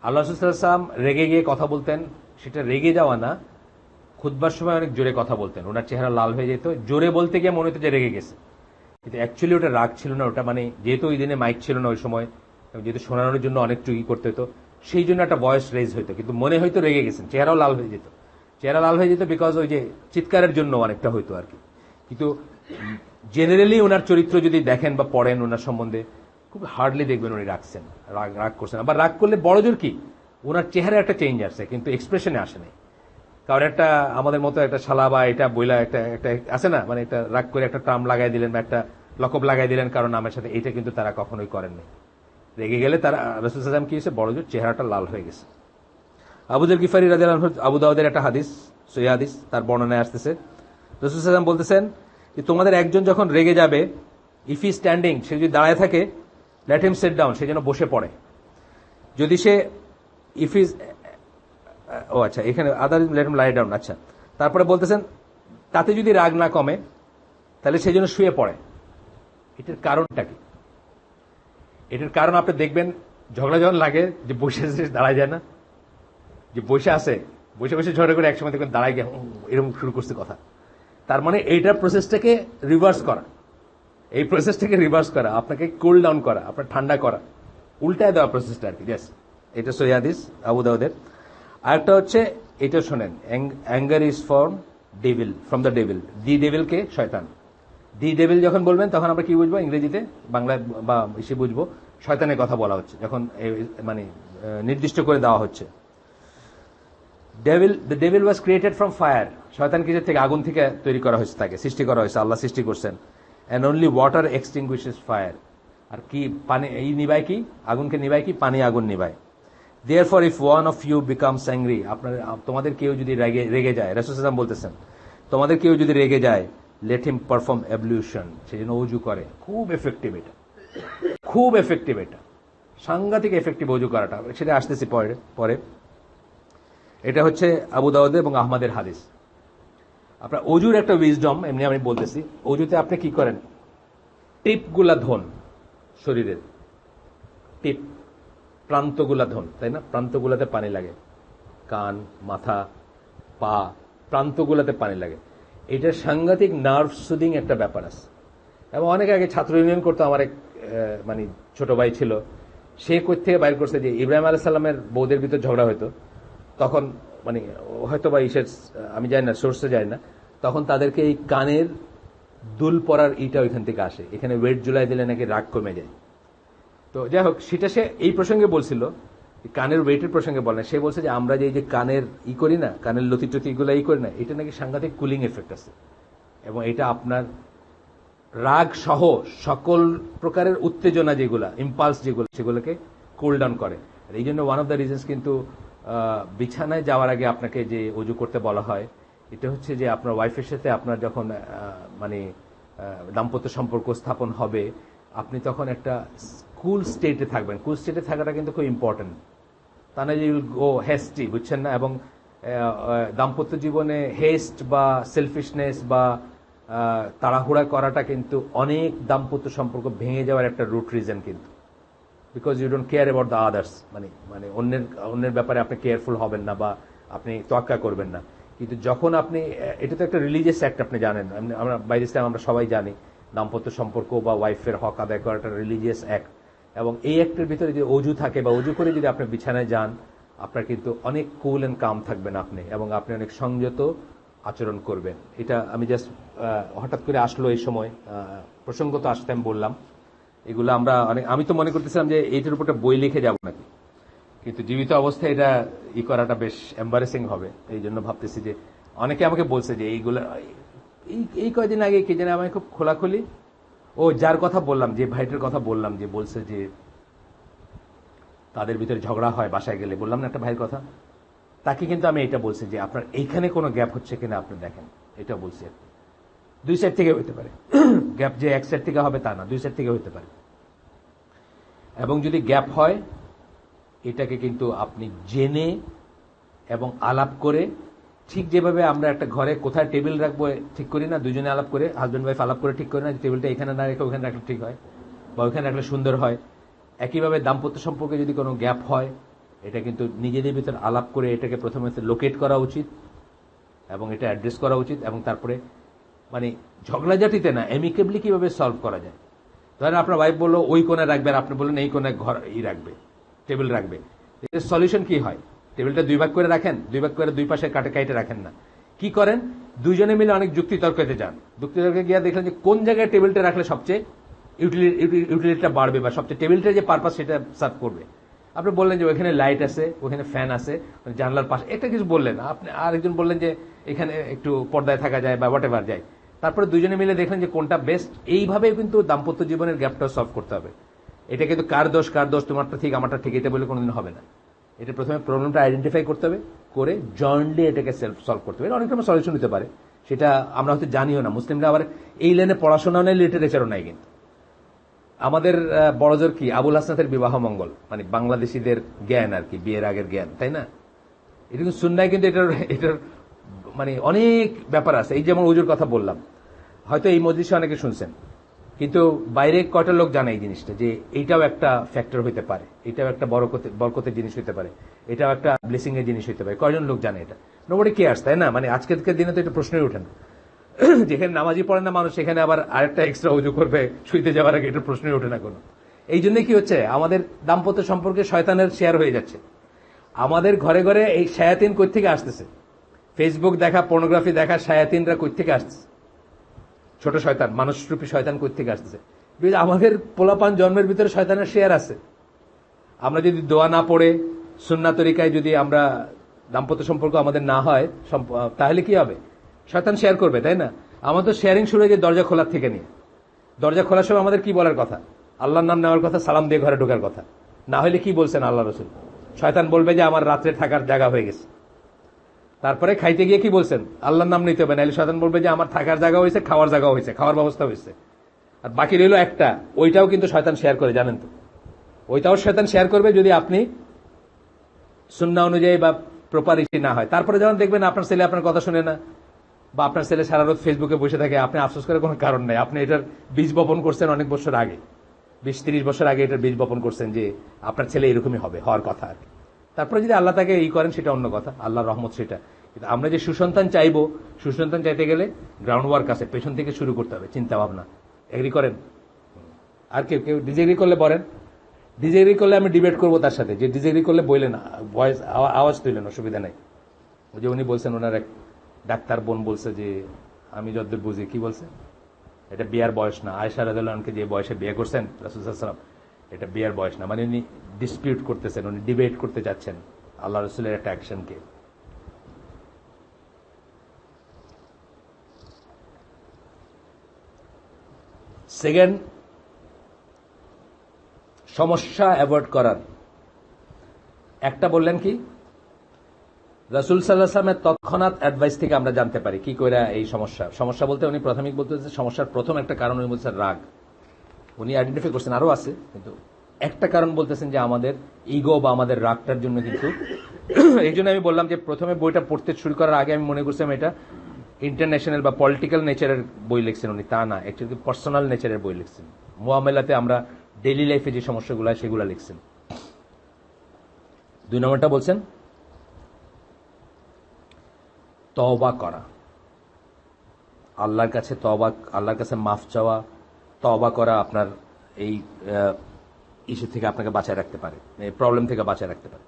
আল্লাহ রাসূল সাল্লাল্লাহু আলাইহি ওয়াসাল্লাম রেগে গিয়ে কথা বলতেন, সেটা রেগে যাওয়া না, খুতবার সময় অনেক জোরে কথা বলতেন, ওনার চেহারা লাল হয়ে যেত, জোরে বলতে গিয়ে মনে হতো যে রেগে গেছে, কিন্তু অ্যাকচুয়ালি ওটা রাগ ছিল না, ওটা মানে যেহেতু ওই দিনে মাইক ছিল না ওই সময়, যেহেতু শোনানোর জন্য অনেক টুকি করতে হতো, সেই জন্য একটা ভয়েস রেজ হইতো, কিন্তু মনে হয়তো রেগে গেছেন, চেহারাও লাল হয়ে যেত, চেহারা লাল হয়ে যেত বিকজ ওই যে চিৎকারের জন্য অনেকটা হইতো আর কি। কিন্তু জেনারেলি ওনার চরিত্র যদি দেখেন বা পড়েন ওনার সম্বন্ধে, খুব হার্ডলি দেখবেন উনি রাখছেন, রাগ করছেন। আবার রাগ করলে বড় জোর কি, ওনার চেহারা একটা চেঞ্জ আসছে, কিন্তু এক্সপ্রেশনে আসে নাই। কারণ একটা আমাদের মতো একটা শালা বা এটা বইলা একটা আছে না, মানে একটা রাগ করে একটা টার্ম লাগাই দিলেন বা একটা লকব লাগাই দিলেন কারণ নামের সাথে, এটা কিন্তু তারা কখনোই করেননি। রেগে গেলে তারা রাসূল সাল্লাল্লাহু আলাইহি ওয়াসাল্লাম কি হয়েছে, বড় জোর চেহারাটা লাল হয়ে গেছে। আবু যর গিফারি রাদিয়াল্লাহু আনহু, আবু দাউদের একটা হাদিস, সহিহ হাদিস, তার বর্ণনায় আসতেছে রাসূল সাল্লাল্লাহু আলাইহি ওয়াসাল্লাম বলতেছেন যে তোমাদের একজন যখন রেগে যাবে, ইফ ই স্ট্যান্ডিং, সে যদি দাঁড়ায় থাকে, লেট হিম সিট ডাউন, সে যেন বসে পড়ে। যদি সে ইফ ইজ ও আচ্ছা, এখানে আদার লেট হিম লাই ডাউন। আচ্ছা, তারপরে বলতেছেন তাতে যদি রাগ না কমে তাহলে সে যেন শুয়ে পড়ে। এটার কারণটা কি? এটার কারণ আপনি দেখবেন ঝগড়া যখন লাগে যে বসে দাঁড়ায় যায় না, যে বসে আছে, বসে বসে ঝগড়া করে একসময় দেখবেন দাঁড়ায় গিয়ে এরকম শুরু করছে কথা। তার মানে এইটার প্রসেসটাকে রিভার্স করা, এই প্রসেসটাকে রিভার্স করা, আপনাকে কুল ডাউন করা, আপনার ঠান্ডা করা, উল্টায় দেওয়া প্রসেসটা আর কি। জাস্ট এটা সহিহ হাদিস আবু দাউদের। আরেকটা হচ্ছে এটা শোনেন, anger is from devil, from the devil. The ডেভিলকে শয়তান, দি ডেভিল যখন বলবেন তখন আমরা কি বুঝবো, ইংরেজিতে বাংলায় বা বেশি বুঝবো, শয়তানের কথা বলা হচ্ছে, যখন মানে নির্দিষ্ট করে দেওয়া হচ্ছে। The devil was created from fire, শয়তান কিসের থেকে, আগুন থেকে তৈরি করা হয়েছে, তাকে সৃষ্টি করা হয়েছে, আল্লাহ সৃষ্টি করছেন। অ্যান্ড অনলি ওয়াটার এক্সটিংগুইশেস ফায়ার, আর কি পানি এই নিবায় কি, আগুনকে নিবায় কি, পানি আগুন নিবায়। Therefore if one of you becomes angry, তোমাদের কেউ যদি রেগে যায়, রাসূল সাল্লাল্লাহু আলাইহি ওয়াসাল্লাম বলতেছেন তোমাদের কেউ যদি রেগে যায়, let him perform ablution, সে যেন ওযু করে। খুব এফেক্টিভ এটা, খুব এফেক্টিভ এটা। সাংঘাতিক এফেক্টিভ অজু করাটা, সেটা আসতেছি পরে। এটা হচ্ছে আবু দাউদ এবং আহমদের হাদিস। আপনার অজুর একটা উইজডম এমনি আমি বলতেছি। অজুতে আপনি কি করেন, টিপগুলা ধোন, শরীরের টিপ, প্রান্তগুলা ধোন, তাই না? প্রান্তগুলাতে পানি লাগে, কান, মাথা, পা, প্রান্তগুলাতে পানি লাগে। এটা সাংঘাতিক নার্ভ সুদিং একটা ব্যাপার আছে। এবং অনেক আগে ছাত্র ইউনিয়ন করতো, আমার এক মানে ছোট ভাই ছিল, সে কই থেকে বাইর করছে যে ইব্রাহিম আলাইহিস সালামের বউদের ভিতর ঝগড়া হতো, তখন মানে হয়তো বা ইসের আমি জানি না, সোর্সে যাই না, তখন তাদেরকে এই কানের দুল পরার ইটা ওইখান থেকে আসে, এখানে ওয়েট জুলাই দিলে নাকি রাগ কমে যায়। তো যাই হোক, সেটা সে এই প্রসঙ্গে বলছিল, কানের ওয়েটের প্রসঙ্গে বলে, সে বলছে যে আমরা যে কানের করি না, কানের লতি টতি এগুলো করি না, এটা নাকি সাংঘাতিক কুলিং এফেক্ট আছে, এবং এটা আপনার রাগ সহ সকল প্রকারের উত্তেজনা যেগুলা, ইম্পালস যেগুলো, সেগুলোকে কুল ডাউন করে। এই জন্য ওয়ান অফ দ্য রিজনস কিন্তু বিছানায় যাওয়ার আগে আপনাকে যে অজু করতে বলা হয়, এটা হচ্ছে যে আপনার ওয়াইফের সাথে আপনার যখন মানে দাম্পত্য সম্পর্ক স্থাপন হবে, আপনি তখন একটা কুল স্টেটে থাকবেন। কুল স্টেটে থাকাটা কিন্তু খুব ইম্পর্টেন্ট, তা না যে ইউল গো হেস্টি, বুঝছেন না? এবং দাম্পত্য জীবনে হেস্ট বা সেলফিশনেস বা তাড়াহুড়া করাটা কিন্তু অনেক দাম্পত্য সম্পর্ক ভেঙে যাওয়ার একটা রুট রিজন কিন্তু, because you don't care about the others, মানে অন্যের ব্যাপারে আপনি কেয়ারফুল হবেন না বা আপনি তোয়াক্কা করবেন না। কিন্তু যখন আপনি, এটা তো একটা রিলিজিয়াস অ্যাক্ট, আপনি জানেন, আমরা বাইরে ইসলাম আমরা সবাই জানি, দাম্পত্য সম্পর্ক বা ওয়াইফের হক আদায় করাটা রিলিজিয়াস অ্যাক্ট, এবং এই অ্যাক্টের ভিতরে যদি অজু থাকে বা অজু করে যদি আপনি বিছানায় যান, আপনার কিন্তু অনেক কুল অ্যান্ড কাম থাকবেন আপনি, এবং আপনি অনেক সংযত আচরণ করবেন। এটা আমি জাস্ট হঠাৎ করে আসলো এই সময়, প্রসঙ্গত আসতে আমি বললাম। এগুলো আমরা আমি তো মনে করতেছিলাম যে এইটার উপর বই লিখে যাব নাকি, কিন্তু জীবিত অবস্থায় এটা করাটা বেশ এম্বারেসিং হবে। এই জন্য ভাবতেছি যে অনেকে আমাকে বলছে যে এইগুলো এই কয়দিন আগে কে জানে আমাকে খুব খোলাখুলি, যার কথা বললাম, যে ভাইটার কথা বললাম, যে বলছে যে তাদের ভিতরে ঝগড়া হয় বাসায় গেলে, বললাম না একটা ভাইয়ের কথা, তাকে কিন্তু আমি এটা বলছি যে আপনার এইখানে কোনো গ্যাপ হচ্ছে কিনা আপনি দেখেন। এটা বলছি, দুই সাইড থেকে হইতে পারে গ্যাপ, যে এক সাইড থেকে হবে তা না, দুই সাইড থেকে হইতে পারে। এবং যদি গ্যাপ হয়, এটাকে কিন্তু আপনি জেনে এবং আলাপ করে, ঠিক যেভাবে আমরা একটা ঘরে কোথায় টেবিল রাখবো ঠিক করি না, দুজনে আলাপ করে, হাজব্যান্ড ওয়াইফ আলাপ করে ঠিক করি না, টেবিলটা এখানে না রেখে ওখানে রাখলে ঠিক হয়, বা ওইখানে রাখলে সুন্দর হয়। একইভাবে দাম্পত্য সম্পর্কে যদি কোনো গ্যাপ হয়, এটা কিন্তু নিজেদের ভিতর আলাপ করে এটাকে প্রথমে লোকেট করা উচিত এবং এটা অ্যাড্রেস করা উচিত, এবং তারপরে মানে ঝগড়াঝাটিতে না, অ্যামিকেবলি কিভাবে সলভ করা যায়। ধরেন আপনার ওয়াইফ বললো ওই কোণে রাখবেন, আপনি বললেন এই কোণে ঘর রাখবে, টেবিল রাখবে। এর সলিউশন কি হয়? টেবিলটা দুই ভাগ করে রাখেন, দুই ভাগ করে দুই পাশে কাটে রাখেন না, কি করেন, দুইজনে মিলে অনেক যুক্তিতর্কতে যান, যুক্তিতর্কে গিয়ে দেখলেন যে কোন জায়গায় টেবিলটা রাখলে সবচেয়ে ইউটিলিটিটা বাড়বে বা সবচেয়ে টেবিলটার যে পারপাস সেটা সার্ভ করবে। আপনি বললেন যে ওইখানে লাইট আছে, ওখানে ফ্যান আছে, জানলার পাশে একটা কিছু বললেন, আপনি আরেকজন বললেন যে এখানে একটু পর্দায় থাকা যায় বা হোয়াট এভার যায়। তারপরে দুজনে মিলে দেখলেন যে কোনটা বেস্ট। এইভাবে কিন্তু দাম্পত্য জীবনের গ্যাপটাও সলভ করতে হবে। এটা কিন্তু কার দোষ তোমারটা ঠিক আমারটা ঠিক এটা বলে কোনোদিন হবে না। এটা প্রথমে প্রবলেমটা আইডেন্টিফাই করতে হবে, করে জয়েন্টলি এটাকে সলভ করতে হবে। অনেক রকম সলিউশন হতে পারে, সেটা আমরা হয়তো জানিও না। মুসলিমরা আবার এই লাইনে পড়াশোনাও নেই, লিটারেচারও নাই। কিন্তু আমাদের বড়জোর কি আবুল হাসনাতের বিবাহ মঙ্গল, মানে বাংলাদেশিদের জ্ঞান আর কি, বিয়ের আগের জ্ঞান, তাই না? এটা কিন্তু সুন্নায় কিন্তু এটার মানে অনেক ব্যাপার আছে। এই যেমন ওজুর কথা বললাম, হয়তো এই মজলিসে অনেকে শুনছেন, কিন্তু বাইরে কয়টা লোক জানে এই জিনিসটা, যে এইটাও একটা ফ্যাক্টর হইতে পারে, এটাও একটা বরকতের জিনিস হইতে পারে, এটাও একটা ব্লেসিং এর জিনিস হইতে পারে। কয়জন লোক জানে এটা? নোবডি কেয়ারস, তাই না? মানে আজকের দিনে তো এটা প্রশ্নই ওঠে না। যেখানে নামাজি পড়ে না মানুষ, সেখানে আবার আরেকটা এক্সট্রা অজু করবে শুইতে যাওয়ার আগে, এটা প্রশ্নই ওঠে না কোনো। এই জন্য কি হচ্ছে, আমাদের দাম্পত্য সম্পর্কে শয়তানের শেয়ার হয়ে যাচ্ছে। আমাদের ঘরে ঘরে এই শায়াতিন কই থেকে আসতেছে? ফেসবুক দেখা, পর্নোগ্রাফি দেখা শায়াতিনরা কই থেকে আসতেছে? ছোট শয়তান, মানুষরূপী শয়তান কই থেকে আসতেছে? আমাদের পোলাপান জন্মের ভিতরে শয়তানের শেয়ার আছে। আমরা যদি দোয়া না পড়ে সুন্নাহ তরিকায় যদি আমরা দাম্পত্য সম্পর্ক আমাদের না হয়, তাহলে কি হবে? শয়তান শেয়ার করবে, তাই না? আমাদের তো শেয়ারিং শুরু হয়ে যায় দরজা খোলার থেকে নিয়ে। দরজা খোলার সময় আমাদের কি বলার কথা? আল্লাহর নাম নেওয়ার কথা, সালাম দিয়ে ঘরে ঢোকার কথা। না হলে কি বলছেন আল্লাহ রসুল? শয়তান বলবে যে আমার রাত্রে থাকার জায়গা হয়ে গেছে। তারপরে খাইতে গিয়ে কি বলছেন? আল্লাহর নাম নিতে হবে, নাহলে শয়তান বলবে যে আমার থাকার জায়গা হয়েছে, খাওয়ার জায়গা হয়েছে, খাওয়ার ব্যবস্থা হয়েছে। আর বাকি রইল একটা, ওইটাও কিন্তু শয়তান শেয়ার করে, জানেন তো? ওইটাও শয়তান শেয়ার করবে যদি আপনি সুন্নাহ অনুযায়ী বা প্রপারিটি না হয়। তারপরে যখন দেখবেন আপনার ছেলে আপনার কথা শুনে না, বা আপনার ছেলে সারা রাত ফেসবুকে বসে থাকে, আপনি আফসোস করার কোনো কারণ নেই। আপনি এটার বীজ বপন করছেন অনেক বছর আগে, 20-30 বছর আগে এটার বীজ বপন করছেন যে আপনার ছেলে এরকমই হবে, হওয়ার কথা আর কি। তারপরে যদি আল্লাহ তাকে করেন সেটা অন্য কথা, আল্লাহর রহমত সেটা। কিন্তু আমরা যে সুসন্তান চাইবো, সুসন্তান চাইতে গেলে গ্রাউন্ড ওয়ার্ক আছে, পেছন থেকে শুরু করতে হবে, চিন্তা ভাবনা। এগ্রি করেন? আর কেউ কেউ ডিসএগ্রি করলে বলেন, ডিসএগ্রি করলে আমি ডিবেট করবো তার সাথে, যে ডিসএগ্রি করলে বললেন, ভয়েস আওয়াজ তুললেন, অসুবিধা নাই। ওই যে উনি বলছেন, ওনার এক ডাক্তার বোন বলছে যে আমি যতদূর বুঝি, কি বলছে, এটা বিয়ার বয়স না। আয়েশা রাদিয়াল্লাহু আনহাকে যে বয়সে বিয়ে করছেন রাসূল সাল্লাল্লাহু আলাইহি ওয়াসাল্লাম, এটা বিয়ার বয়স না। মানে উনি ডিসপিউট করতেছেন, উনি ডিবেট করতে যাচ্ছেন আল্লাহ রসুলের একটা অ্যাকশনকে। সেকেন্ড, সমস্যা অ্যাভয়েড করার একটা বললেন কি, রাসূল সাল্লাল্লাহু আলাইহি ওয়াসাল্লামের তৎক্ষণাৎ অ্যাডভাইস থেকে আমরা জানতে পারি কি করে এই সমস্যা বলতে উনি প্রাথমিক বলতে সমস্যার প্রথম একটা কারণ উনি বলছেন রাগ। উনি আইডেন্টিফাই করছেন, আরো আছে, কিন্তু একটা কারণ বলতেছেন যে আমাদের ইগো বা আমাদের রাগটার জন্য। কিন্তু এই জন্য আমি বললাম যে প্রথমে বইটা পড়তে শুরু করার আগে আমি মনে করছিলাম এটা ইন্টারন্যাশনাল বা পলিটিক্যাল নেচারের বই লিখছেন উনি, তা না, অ্যাকচুয়ালি পার্সোনাল নেচারের বই লিখছেন। মুআমালাতে আমরা ডেইলি লাইফে যে সমস্যাগুলো হয় সেগুলো লিখছেন। 2 নম্বরটা বলছেন তওবা করা, আল্লাহর কাছে তওবা, আল্লাহর কাছে মাফ চাওয়া, তওবা করা আপনার এই ইস্যু থেকে আপনাকে বাঁচায় রাখতে পারে, এই প্রবলেম থেকে বাঁচায় রাখতে পারে।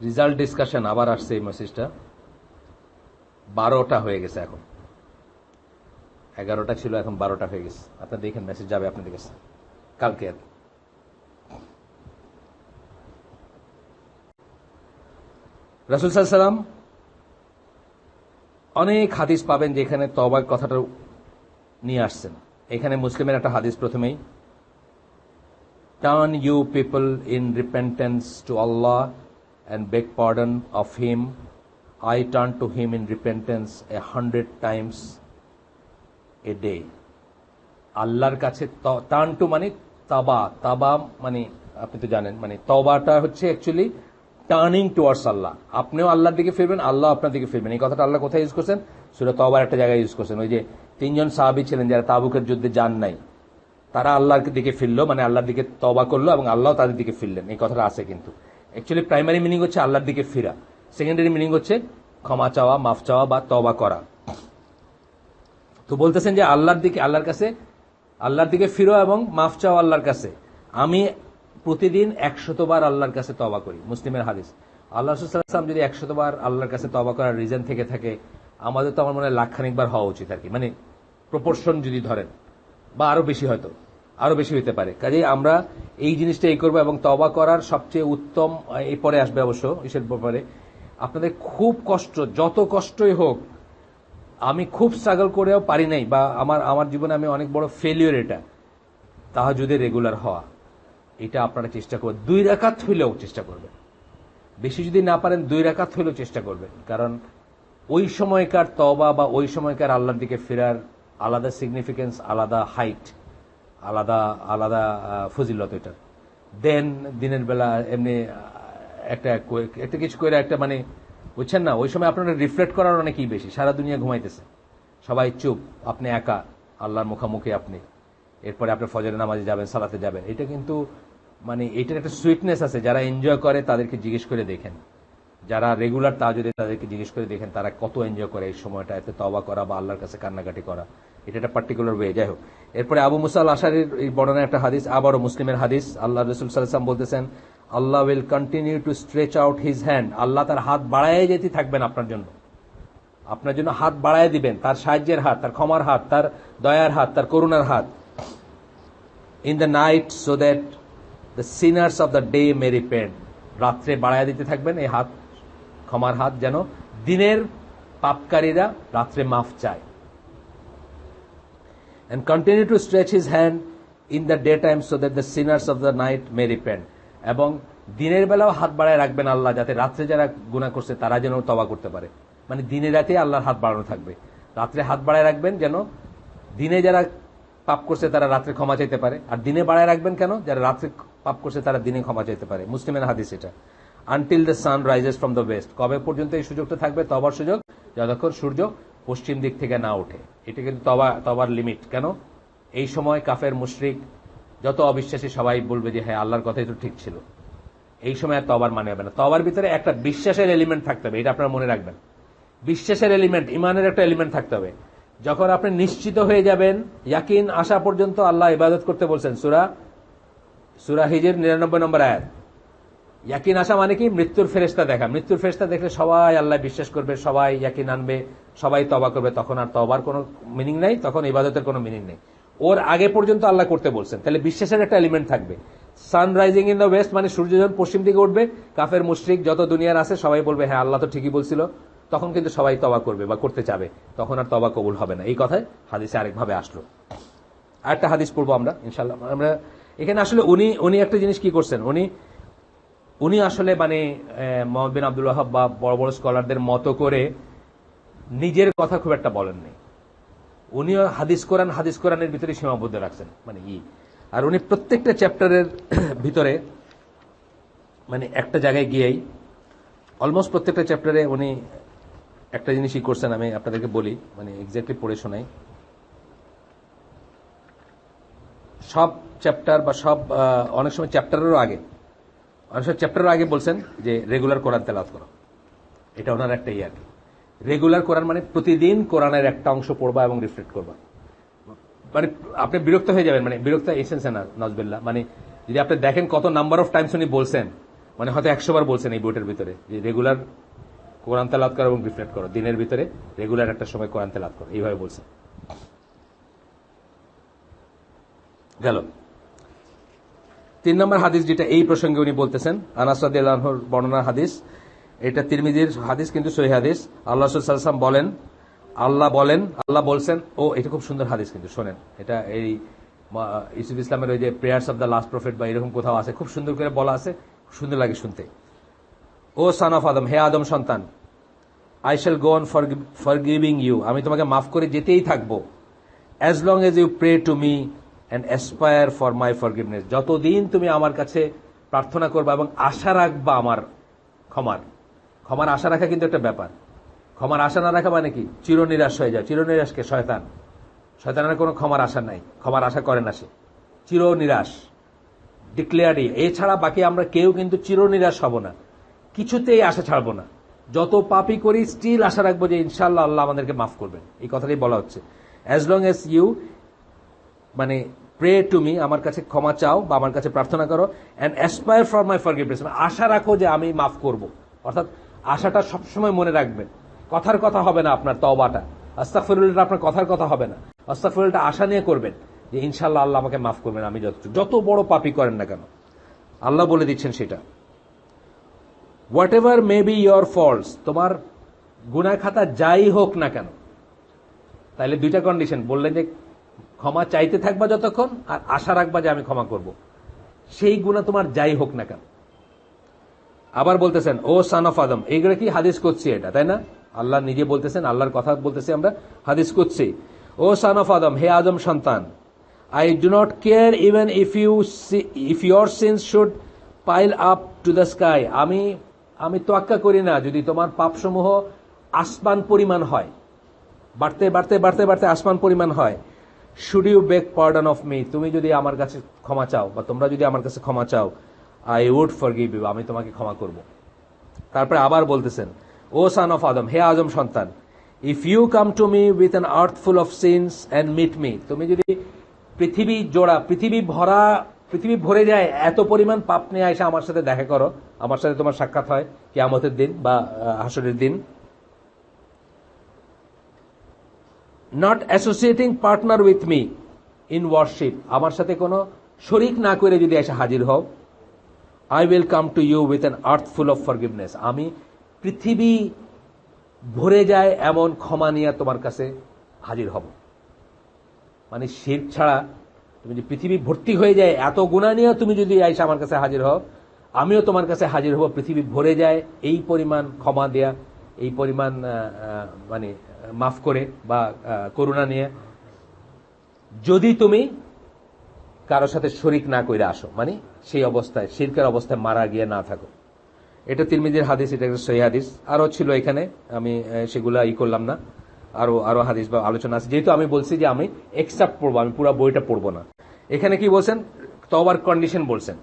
রেজাল্ট ডিসকাশন আবার আসছে, এই মেসেজটা 12টা হয়ে গেছে, এখন 11টা ছিল, এখন 12টা হয়ে গেছে। আপনার দেখেন মেসেজ যাবে আপনাদের কাছে কালকে। রাসূল সাল্লাল্লাহু আলাইহি ওয়াসাল্লাম অনেক হাদিস পাবেন যেখানে তওবার কথাটা নিয়ে আসছেন। এখানে মুসলিমের একটা হাদিস প্রথমেই, turn you people in repentance to Allah and beg pardon of him. I turn to him in repentance 100 times a day. আল্লাহর কাছে টার্ন টু মানে তাবা মানে আপনি তো জানেন, মানে তওবাটা হচ্ছে অ্যাকচুয়ালি টার্নিং টুয়ার্ডস আল্লাহ। আপনিও আল্লাহর দিকে ফিরবেন, আল্লাহ আপনার দিকে ফিরবেন। এই কথাটা আল্লাহ কোথায় ইউজ করছেন? সূরা তওবার একটা জায়গায় ইউজ করছেন। ওই যে 3 জন সাহাবী ছিলেন যারা তাবুকের যুদ্ধে যান নাই, তারা আল্লাহর দিকে ফিরলো, মানে আল্লাহর দিকে তওবা করলো এবং আল্লাহ তাদের দিকে ফিরলেন। এই কথাটা আছে, কিন্তু অ্যাকচুয়ালি প্রাইমারি মিনিং হচ্ছে আল্লাহর দিকে ফিরা, সেকেন্ডারি মিনিং হচ্ছে ক্ষমা চাওয়া, মাফ চাওয়া বা তওবা করা। তো বলতেছেন যে আল্লাহর দিকে ফিরো এবং মাফ চাও আল্লাহর কাছে। আমি প্রতিদিন 100 বার আল্লাহর কাছে তওবা করি। মুসলিমের হাদিস। আল্লাহ রাসূল সাল্লাল্লাহু আলাইহি ওয়াসাল্লাম যদি 100 বার আল্লাহর কাছে তওবা করার রিজন থেকে থাকে, আমাদের তো আমার মনে হয় লাখখানিক বার হওয়া উচিত আর কি, মানে প্রপোর্শন যদি ধরেন, বা আরো বেশি, হয়তো আরো বেশি হতে পারে। কাজেই আমরা এই জিনিসটা করবো এবং তওবা করার সবচেয়ে উত্তম, এই পরে আসবে অবশ্য ইসের ব্যাপারে। আপনাদের খুব কষ্ট, যত কষ্টই হোক, আমি খুব স্ট্রাগল করেও পারি নাই, বা আমার জীবনে আমি অনেক বড় ফেলিওর, এটা তাহাজ্জুদে রেগুলার হওয়া। এটা আপনারা চেষ্টা করবেন, 2 রাকাত হইলেও চেষ্টা করবেন। বেশি যদি না পারেন 2 রাকাত হইলেও চেষ্টা করবেন, কারণ ওই সময়কার তওবা বা ওই সময়কার আল্লাহর দিকে ফেরার আলাদা সিগনিফিকেন্স, আলাদা হাইট, আলাদা আলাদা ফজিলত এটা। দেন দিনের বেলা এমনি একটা কিছু করে একটা, মানে বুঝছেন না, ওই সময় আপনারা রিফ্লেক্ট করার অনেকই বেশি। সারা দুনিয়া ঘুমাইতেছে, সবাই চুপ, আপনি একা আল্লাহর মুখামুখি। আপনি এরপরে আপনি ফজরের নামাজে যাবেন, সালাতে যাবেন। এটা কিন্তু মানে এটার একটা সুইটনেস আছে। যারা এনজয় করে তাদেরকে জিজ্ঞেস করে দেখেন, যারা রেগুলার তাহাজ্জুদে তাদেরকে জিজ্ঞেস করে দেখেন তারা কত এনজয় করে এই সময়টা, এতে তওবা করা বা আল্লাহর কাছে কান্নাকাটি করা। এটা একটা পার্টিকুলার ওয়ে। যাই হোক, এরপরে আবু মুসা আল আশআরীর এই বর্ণনা একটা হাদিস, আবারও মুসলিমের হাদিস। আল্লাহ রাসূল সাল্লাল্লাহু আলাইহি ওয়াসাল্লাম বলতেছেন, Allah will continue to stretch out his hand. Allah তার হাত বাড়ায় যেতে থাকবেন আপনার জন্য হাত বাড়ায় দিবেন, তার সাহায্যের হাত, তার ক্ষমার হাত, তার দয়ার হাত, তার করুণার হাত। In the night so that the Sinners of the day May repent. রাত্রে বাড়ায় দিতে থাকবেন এই হাত, ক্ষমার হাত, যেন দিনের পাপকারীরা রাত্রে মাফ চায়। And continue to stretch his hand in the daytime so that the sinners of the night may repent. এবং দিনের বেলাও হাত বাড়ায় রাখবেন আল্লাহ, যাতে রাত্রে যারা গুনাহ করছে তারা যেন তওবা করতে পারে। মানে দিনে রাতে আল্লাহর হাত বাড়ানো থাকবে, রাত্রে হাত বাড়ায় রাখবেন যেন দিনে যারা পাপ করছে তারা রাত্রে ক্ষমা চাইতে পারে, আর দিনে বাড়ায় রাখবেন কেন? যারা রাত্রে পাপ করছে তারা দিনে ক্ষমা চাইতে পারে। মুসলিমের হাদিস এটা। Until the sun rises from the West, কবে পর্যন্ত এই সুযোগটা থাকবে? তবার সুযোগ, যতক্ষণ সূর্য পশ্চিম দিক থেকে না ওঠে। এটা কিন্তু তবার লিমিট। কেন? এই সময় কাফের মুশরিক যত অবিশ্বাসী সবাই বলবে যে হ্যাঁ আল্লাহর কথাই তো ঠিক ছিল। এই সময় আর তবার মানে হবে না। তবার ভিতরে একটা বিশ্বাসের এলিমেন্ট থাকতে হবে, এটা আপনারা মনে রাখবেন। বিশ্বাসের এলিমেন্ট, ইমানের একটা এলিমেন্ট থাকতে হবে। যখন আপনি নিশ্চিত হয়ে যাবেন, ইয়াকিন আসা পর্যন্ত আল্লাহ ইবাদত করতে বলছেন। সূরা হিজর 99 নম্বর আয়াত। ইয়াকিন আসা মানে কি? মৃত্যুর ফেরেশতা দেখা। মৃত্যুর ফেরেশতা দেখলে সবাই আল্লাহ বিশ্বাস করবে, সবাই ইয়াকিন আনবে, সবাই তওবা করবে। তখন আর তওবার কোনো মিনিং নাই, তখন ইবাদতের কোনো মিনিং নেই। ওর আগে পর্যন্ত আল্লাহ করতে বলছেন। তাহলে বিশ্বাসের একটা এলিমেন্ট থাকবে। সানরাইজিং ইন দ্য ওয়েস্ট মানে সূর্য যখন পশ্চিম দিকে উঠবে, কাফের মুশরিক যত দুনিয়ার আছে সবাই বলবে হ্যাঁ আল্লাহ তো ঠিকই বলছিল। তখন কিন্তু সবাই তওবা করবে বা করতে চাবে, তখন আর তওবা কবুল হবে না। এই কথায় হাদিসে আরেকভাবে আসলো। আরেকটা হাদিস পড়বো আমরা ইনশাআল্লাহ। আমরা এখানে আসলে উনি একটা জিনিস কি করছেন, উনি আসলে মানে মোহাম্মদ বিন আব্দুল ওয়াহাব বা বড় বড় স্কলারদের মতো করে নিজের কথা খুব একটা বলেননি। উনিও হাদিস কোরআনের ভিতরে সীমাবদ্ধ রাখছেন, মানে আর উনি প্রত্যেকটা চ্যাপ্টারের ভিতরে মানে একটা জায়গায় গিয়েই অলমোস্ট প্রত্যেকটা চ্যাপ্টারে উনি একটা জিনিসই করছেন। আমি আপনাদেরকে বলি, মানে এক্স্যাক্টলি পড়ে শোনাই। সব চ্যাপ্টার বা সব অনেক সময় চ্যাপ্টারেরও আগে বলছেন যে রেগুলার কোরআন তেলাওয়াত করো। এটা ওনার একটা আর কি। রেগুলার কোরআন মানে প্রতিদিন কোরআনের একটা অংশ পড়বা এবং রিফ্লেক্ট করবা। মানে আপনি বিরক্ত হয়ে যাবেন, মানে বিরক্ত এসেন্সে না নজবিল্লাহ, মানে যদি আপনি দেখেন কত নাম্বার অফ টাইমস উনি বলছেন, মানে হয়তো 100 বার বলছেন এই বইটার ভিতরে যে রেগুলার কোরআন তেলাওয়াত করো এবং রিফ্লেক্ট করো, দিনের ভিতরে রেগুলার একটা সময় কোরআন তেলাওয়াত করো, এইভাবে বলছেন। গেল 3 নম্বর হাদিস, যেটা এই প্রসঙ্গে উনি বলতেছেন, আনাস রাদিয়াল্লাহু আনহুর বর্ণনা হাদিস। এটা তিরমিজির হাদিস, কিন্তু সহিহ হাদিস। আল্লাহ রাসূল সাল্লাল্লাহু আলাইহি ওয়াসাল্লাম বলেন, আল্লাহ বলছেন, এটা খুব সুন্দর হাদিস, কিন্তু শোনেন। এটা এই ইউসুফ ইসলামের ওই যে prayers of the last prophet বা এরকম কোথাও আছে, খুব সুন্দর করে বলা আছে, সুন্দর লাগে শুনতে। ও সান অফ আদম, হে আদম সন্তান, I shall go on forgiving you, আমি তোমাকে মাফ করে যেতেই থাকবো, as long as you pray to me and aspire for my forgiveness, যতদিন তুমি আমার কাছে প্রার্থনা করবা এবং আশা রাখবা আমার ক্ষমার আশা রাখা কিন্তু একটা ব্যাপার। ক্ষমার আশা না রাখা মানে কি? চিরনিরাশ হয়ে যায়। চিরনিরাশকে শয়তানের কোনো ক্ষমার আশা নাই, ক্ষমার আশা করে না সে, চিরনিরাশ ডিক্লেয়ারই। এছাড়া বাকি আমরা কেউ কিন্তু চিরনিরাশ হব না, কিছুতেই আশা ছাড়বো না। যত পাপই করি স্টিল আশা রাখবো যে ইনশাআল্লাহ আল্লাহ আমাদেরকে মাফ করবেন। এই কথাটাই বলা হচ্ছে, অ্যাজ লং এজ ইউ মানে প্রে টু মি, আমার কাছে ক্ষমা চাও বা আমার কাছে প্রার্থনা করো, and aspire for my forgiveness, আশা রাখো যে আমি মাফ করব। অর্থাৎ আশাটা সবসময় মনে রাখবেন। কথার কথা হবে না আপনার তওবাটা, আস্তাগফিরুল্লাহটা আপনার কথার কথা হবে না, আস্তাগফিরুল্লাহটা আশা নিয়ে করবেন যে ইনশাআল্লাহ আল্লাহ আমাকে মাফ করবেন, আমি যত বড় পাপী করেন না কেন। আল্লাহ বলে দিচ্ছেন সেটা, what ever may be your faults, তোমার গুনাহ খাতা যাই হোক না কেন। তাহলে দুইটা কন্ডিশন বললেন, যে ক্ষমা চাইতে থাকবা যতক্ষণ, আর আশা রাখবা যে আমি ক্ষমা করব, সেই গুনাহ তোমার যাই হোক না কেন। আবার বলতেছেন, ও সান অফ আদম, এইগুলো কি হাদিস কুদসি এটা, তাই না? আল্লাহ নিজে বলতেছেন, আল্লাহর কথা বলতেছি আমরা, হাদিস কুদসি। ও সান অফ আদম, হে আদম সন্তান, I do not care even if your sins should pile up to the sky, আমি তোয়াক্কা করি না যদি তোমার পাপসমূহ আসমান পরিমাণ হয়, বাড়তে বাড়তে বাড়তে বাড়তে আসমান পরিমাণ হয়। Should you beg pardon of me, তুমি যদি আমার কাছে ক্ষমা চাও বা তোমরা যদি আমার কাছে ক্ষমা চাও, আই উড ফরগিভ ইউ, আমি তোমাকে ক্ষমা করব। তারপরে আবার বলতেছেন, ও সান অফ আদম, হে আদম সন্তান, if you come to me with an earth full of sins and meet me, তুমি যদি পৃথিবী ভরে যায় এত পরিমাণ পাপ নিয়ে এসে আমার সাথে দেখা করো, আমার সাথে তোমার সাক্ষাৎ হয় কিয়ামতের দিন বা হাসরের দিন, not associating partner with me in worship, আমার সাথে কোনো শরিক না করে যদি এসে হাজির হও, I will come to you with an earth full of forgiveness, আমি পৃথিবী ভরে যায় এমন ক্ষমা নিয়ে তোমার কাছে হাজির হব। মানে শিরক ছাড়া তুমি যদি পৃথিবী ভর্তি হয়ে যায় এত গুনাহ নিয়ে তুমি যদি এসে আমার কাছে হাজির হও, আমিও তোমার কাছে হাজির হব পৃথিবী ভরে যায় এই পরিমাণ ক্ষমা দেয়া, এই পরিমাণ মানে মাফ করে বা করুণা নিয়ে। যদি তুমি কারোর সাথে শরিক না কইরা আসো, মানে সেই অবস্থায় শিরকের অবস্থায় মারা গিয়ে না থাকো। এটা তিরমিজির হাদিস, এটা একটা সহিহ হাদিস। আরো ছিল এখানে, আমি সেগুলা করলাম না, আরো হাদিস বা আলোচনা আছে। যেহেতু আমি বলছি যে আমি এক্সেপ্ট পড়বো, আমি পুরো বইটা পড়বো না। এখানে কি বলছেন, তওবার কন্ডিশন বলছেন,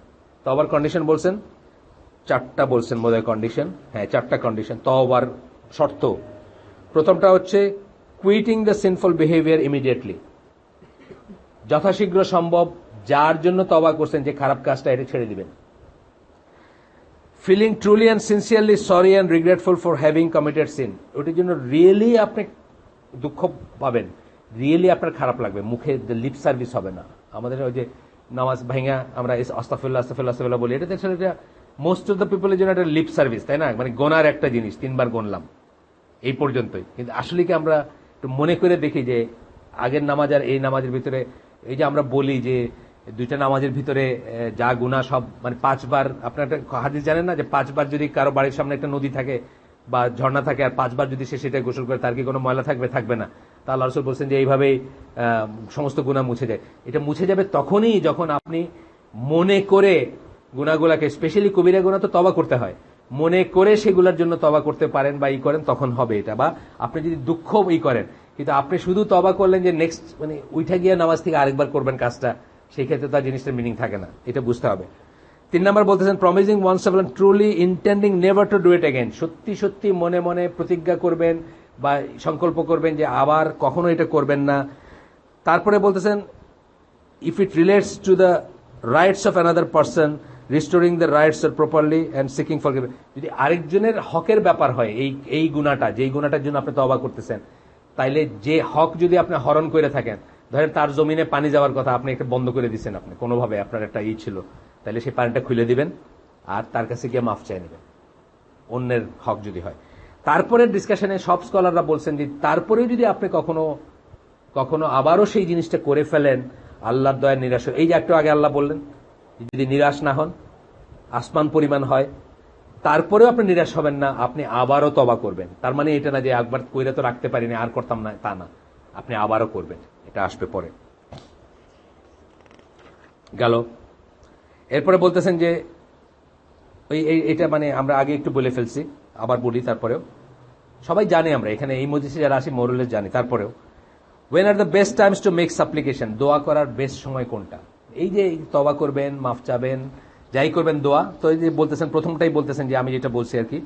তওবার কন্ডিশন বলছেন, 4টা বলছেন বোধহয় কন্ডিশন, হ্যাঁ 4টা কন্ডিশন তওবার শর্ত। প্রথমটা হচ্ছে quitting the sinful behaviour immediately, যথাশীঘ্র সম্ভব যার জন্য তওবা করছেন, যে খারাপ কাজটা, এটা ছেড়ে দিবেন। Feeling truly and sincerely sorry and regretful for having committed sin, ওটির জন্য রিয়েলি আপনি দুঃখ পাবেন, রিয়েলি আপনার খারাপ লাগবে, মুখে লিপ সার্ভিস হবে না। আমাদের ওই যে নামাজ ভাঙা আমরা আস্তাগফিরুল্লাহ আস্তাগফিরুল্লাহ আস্তাগফিরুল্লাহ বলি, এটা দেখছেন এটা মোস্ট অফ দ্য পিপলের জন্য একটা লিপ সার্ভিস, তাই না? মানে গোনার একটা জিনিস, 3বার গণলাম এই পর্যন্তই। কিন্তু আসলে কি আমরা একটু মনে করে দেখি যে আগের নামাজ আর এই নামাজের ভিতরে, এই যে আমরা বলি যে 2টা নামাজের ভিতরে যা গুনাহ সব, মানে 5বার, আপনার একটা হাদিস জানেন না যে 5বার যদি কারো বাড়ির সামনে একটা নদী থাকে বা ঝর্ণা থাকে, আর 5বার যদি সে সেটা গোসল করে, তার কি কোনো ময়লা থাকবে? থাকবে না। তা আল্লাহ রাসূল বলছেন যে এইভাবেই সমস্ত গুনাহ মুছে যায়। এটা মুছে যাবে তখনই যখন আপনি মনে করে গুনাহগুলাকে, স্পেশালি কবিরা গুনাহ তো তওবা করতে হয়, মনে করে সেগুলোর জন্য তওবা করতে পারেন বা করেন, তখন হবে এটা। বা আপনি যদি দুঃখ করেন, কিন্তু আপনি শুধু তওবা করলেন যে নেক্সট মানে উঠে গিয়ে নামাজ থেকে আরেকবার করবেন কাজটা, সেই ক্ষেত্রে তার জিনিসটার মিনিং থাকে না, এটা বুঝতে হবে। 3 নম্বর বলতেছেন promising oneself and truly intending never to do it again, সত্যি সত্যি মনে মনে প্রতিজ্ঞা করবেন বা সংকল্প করবেন যে আবার কখনো এটা করবেন না। তারপরে বলতেছেন if it relates to the rights of another person restoring the rights properly and seeking forgiveness, যদি আরেকজনের হকের ব্যাপার হয়, এই গুনাহটা, যেই গুনাহটার জন্য আপনি তওবা করতেছেন, তাইলে যে হক যদি আপনি হরণ করে থাকেন, ধরেন তার জমিনে পানি যাওয়ার কথা, আপনি একটা বন্ধ করে দিচ্ছেন, আপনি কোনোভাবে আপনার একটা ছিল, তাহলে সেই পানিটা খুলে দিবেন আর তার কাছে গিয়ে মাফ চাই নেবেন, অন্যের হক যদি হয়। তারপরে ডিসকাশনে সব স্কলাররা বলছেন যে তারপরেও যদি আপনি কখনো কখনো আবারও সেই জিনিসটা করে ফেলেন, আল্লাহর দয়ার নিরাশ, এই যে একটু আগে আল্লাহ বললেন যদি নিরাশ না হন, আসমান পরিমাণ হয়, তারপরেও আপনি নিরাশ হবেন না, আপনি আবারও তওবা করবেন। তার মানে এটা না যে একবার কইরা তো রাখতে পারিনি আর করতাম না, তা না, আপনি আবারও করবেন, এটা আসবে পরে। গেল। এরপরে বলতেছেন যে এটা মানে আমরা আগে একটু বলে ফেলছি, আবার বলি, তারপরেও সবাই জানি আমরা এখানে এই মজলিসে যারা আসি মোরলে জানি, তারপরেও when are the best times to make supplication, দোয়া করার বেস্ট সময় কোনটা? এই যে তওবা করবেন, মাফ চাবেন, যাই করবেন দোয়া, তো এই যে বলতেছেন প্রথমটাই বলতেছেন যে আমি যেটা বলছি আর কি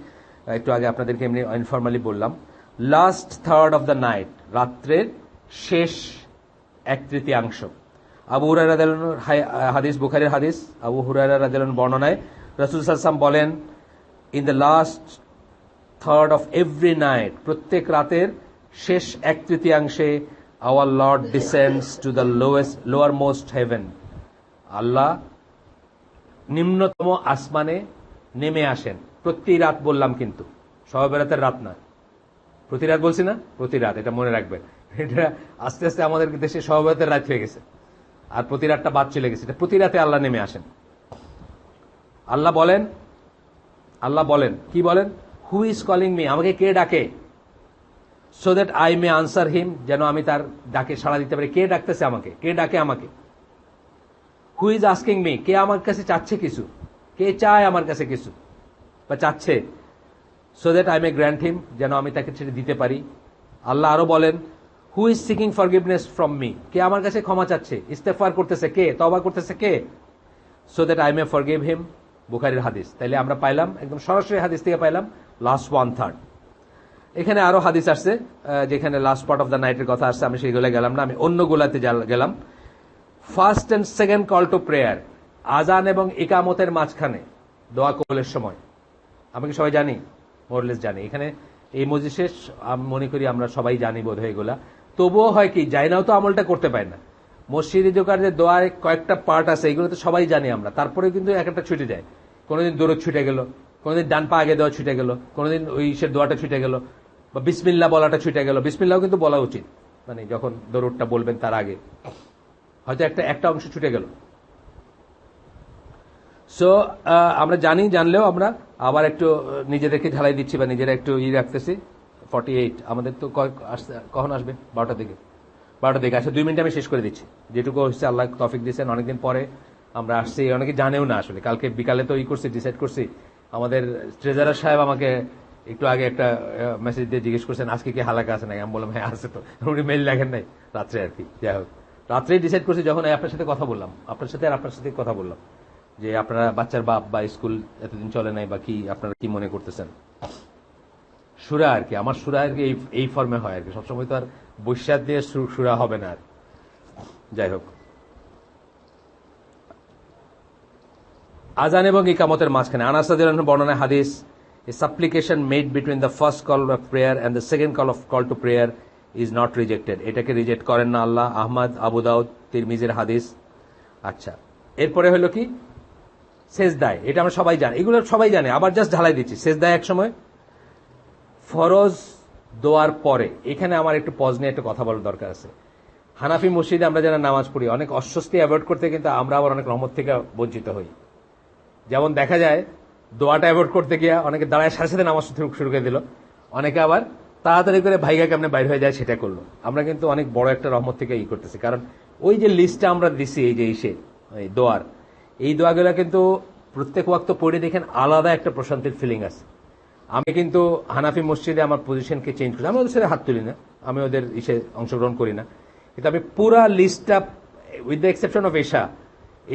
একটু আগে আপনাদেরকে এমনি ইনফরমালি বললাম, last third of the night, রাত্রের শেষ 1/3 আবু হুরায়রা রাদিয়াল্লাহু আনহু হাদিস, বুখারীর হাদিস, আবু হুরায়রা রাদিয়াল্লাহু আনহু বর্ণনায় রাসূল সাল্লাল্লাহু আলাইহি ওয়াসাল্লাম বলেন in the last third of every night, প্রত্যেক রাতের শেষ 1/3 our Lord descends to the lowermost heaven, আল্লাহ নিম্নতম আসমানে নেমে আসেন প্রতি রাত। বললাম কিন্তু শবে বরাতের রাত না, প্রতি রাত বলছি না, প্রতি রাত, এটা মনে রাখবেন। এটা আস্তে আস্তে আমাদের দেশে শবে বরাতের রাত হয়ে গেছে, আর প্রতি রাতটা বাদ চলে গেছে, এটা প্রতি রাতে আল্লাহ নেমে আসেন। আল্লাহ বলেন কি বলেন, হু ইজ কলিং মি, আমাকে কে ডাকে, so that I may answer him, যেন আমি তার ডাকে সাড়া দিতে পারি। কে ডাকতেছে আমাকে, কে ডাকে আমাকে? হু ইজ আস্কিং মি, কে আমার কাছে চাচ্ছে কিছু, কে চায় আমার কাছে কিছু বা চাচ্ছে, so that I may grant him, যেন আমি তাকে ছেড়ে দিতে পারি। আল্লাহ আরো বলেন who is seeking forgiveness from me, কে আমার কাছে ক্ষমা চাচ্ছে, ইস্তেগফার করতেছে কে, তওবা করতেছে কে, so that I may forgive him, বুখারীর হাদিস। তাইলে আমরা পাইলাম একদম সরাসরি হাদিস থেকে পাইলাম লাস্ট 1/3। এখানে আরো হাদিস আসছে যেখানে লাস্ট পার্ট অফ দ্য নাইটের কথা আসছে, আমি সেইগুলো গেলাম না, আমি অন্য গোলাতে গেলাম। First and second call to prayer, আজান এবং ইকামতের মাঝখানে দোয়া কবুলের সময়, আমি কি সবাই জানি, মোরলেস জানি, এখানে এই মজলিসে আমি মনে করি আমরা সবাই জানি বোধ হয় এগুলা। তবুও হয় কি যাই নাও তো আমলটা করতে পারি না। মসজিদে ঢোকার যে দোয়ায় কয়েকটা পার্ট আছে, এগুলো তো সবাই জানি আমরা, তারপরে কিন্তু এক একটা ছুটে যায়। কোনোদিন দরুদ ছুটে গেল, কোনোদিন ডান পা আগে দেওয়া ছুটে গেল, কোনোদিন ওই সে দোয়াটা ছুটে গেল, বা বিসমিল্লাহ বলাটা ছুটে গেল। বিসমিল্লাহ কিন্তু বলা উচিত, মানে যখন দরুদটা বলবেন তার আগে হয়তো একটা অংশ ছুটে গেল। সো আমরা জানলেও আমরা আবার একটু নিজেদেরকে ঢালাই দিচ্ছি বা নিজেরা একটু রাখতেছি। 48 আমাদের তো কখন আসবে? 12টার দিকে। 12টা দিকে আসে, 2 মিনিট আমি শেষ করে দিচ্ছি, যেটুকু হচ্ছে আল্লাহ তৌফিক দিয়েছেন। অনেকদিন পরে আমরা আসছি, অনেকে জানেও না আসলে। কালকে বিকালে তো করছি, ডিসাইড করছি। আমাদের ট্রেজারার সাহেব আমাকে একটু আগে একটা মেসেজ দিয়ে জিজ্ঞেস করছেন আজকে কি হালাকা আছে নাকি। আমি বললাম হ্যাঁ আছে তো, উনি মেইল লেখেন নাই রাত্রে আর কি। যাই হোক, রাত্রেই ডিসাইড করছি যখন আপনার সাথে কথা বললাম, আপনার সাথে কথা বললাম যে আপনারা বাচ্চার বাপ বা স্কুল এতদিন চলে নাই বা কি, আপনারা কি মনে করতেছেন। সুরা আর কি, আমার সুরা আর কি এই ফর্মে হয় আর কি, সবসময় তো আর বৈশাখ দিয়ে সুরা হবে না আর। যাই হোক, আজান এবং ইকামতের মাঝখানে আনাস রাদিয়াল্লাহু আনহু বর্ণনায় হাদিস, a supplication made between the first call of prayer and the second call to prayer is not rejected. এটাকে রিজেক্ট করেন না আল্লাহ। আহমদ, আবু দাউদ, তিরমিজির হাদিস। আচ্ছা, এরপরে হলো কি সেজদায়, এটা আমরা সবাই জানি, এগুলো সবাই জানে, আবার জাস্ট ঢালাই দিচ্ছি। সেজদায় এক সময় ফরজ দোয়ার পরে, এখানে আমার একটু পজ নিয়ে একটা কথা বলার দরকার আছে। হানাফি মসজিদে আমরা যারা নামাজ পড়ি, অনেক অস্বস্তি অ্যাভয়েড করতে কিন্তু আমরা আবার অনেক রহমত থেকে বঞ্চিত হই। যেমন দেখা যায় দোয়াটা অ্যাভয়েড করতে গিয়া অনেকে দাঁড়ায় সাথে সাথে নামাজ শুরু করে দিল, অনেকে আবার তাড়াতাড়ি করে ভাইগা কেমনে বাইর হয়ে যায় সেটা করলো। আমরা কিন্তু অনেক বড় একটা রহমত থেকে করতেছি, কারণ ওই যে লিস্টটা আমরা দিছি এই যে দোয়ার, এই দোয়াগুলো কিন্তু প্রত্যেক ওয়াক্ত পড়ে দেখেন আলাদা একটা প্রশান্তির ফিলিং আছে। আমি কিন্তু হানাফি মসজিদে আমার পজিশনকে চেঞ্জ করি, আমি ওদের সাথে হাত তুলি না, আমি ওদের অংশগ্রহণ করি না, কিন্তু আমি পুরা লিস্টটা উইথ দ্য এক্সেপশন অফ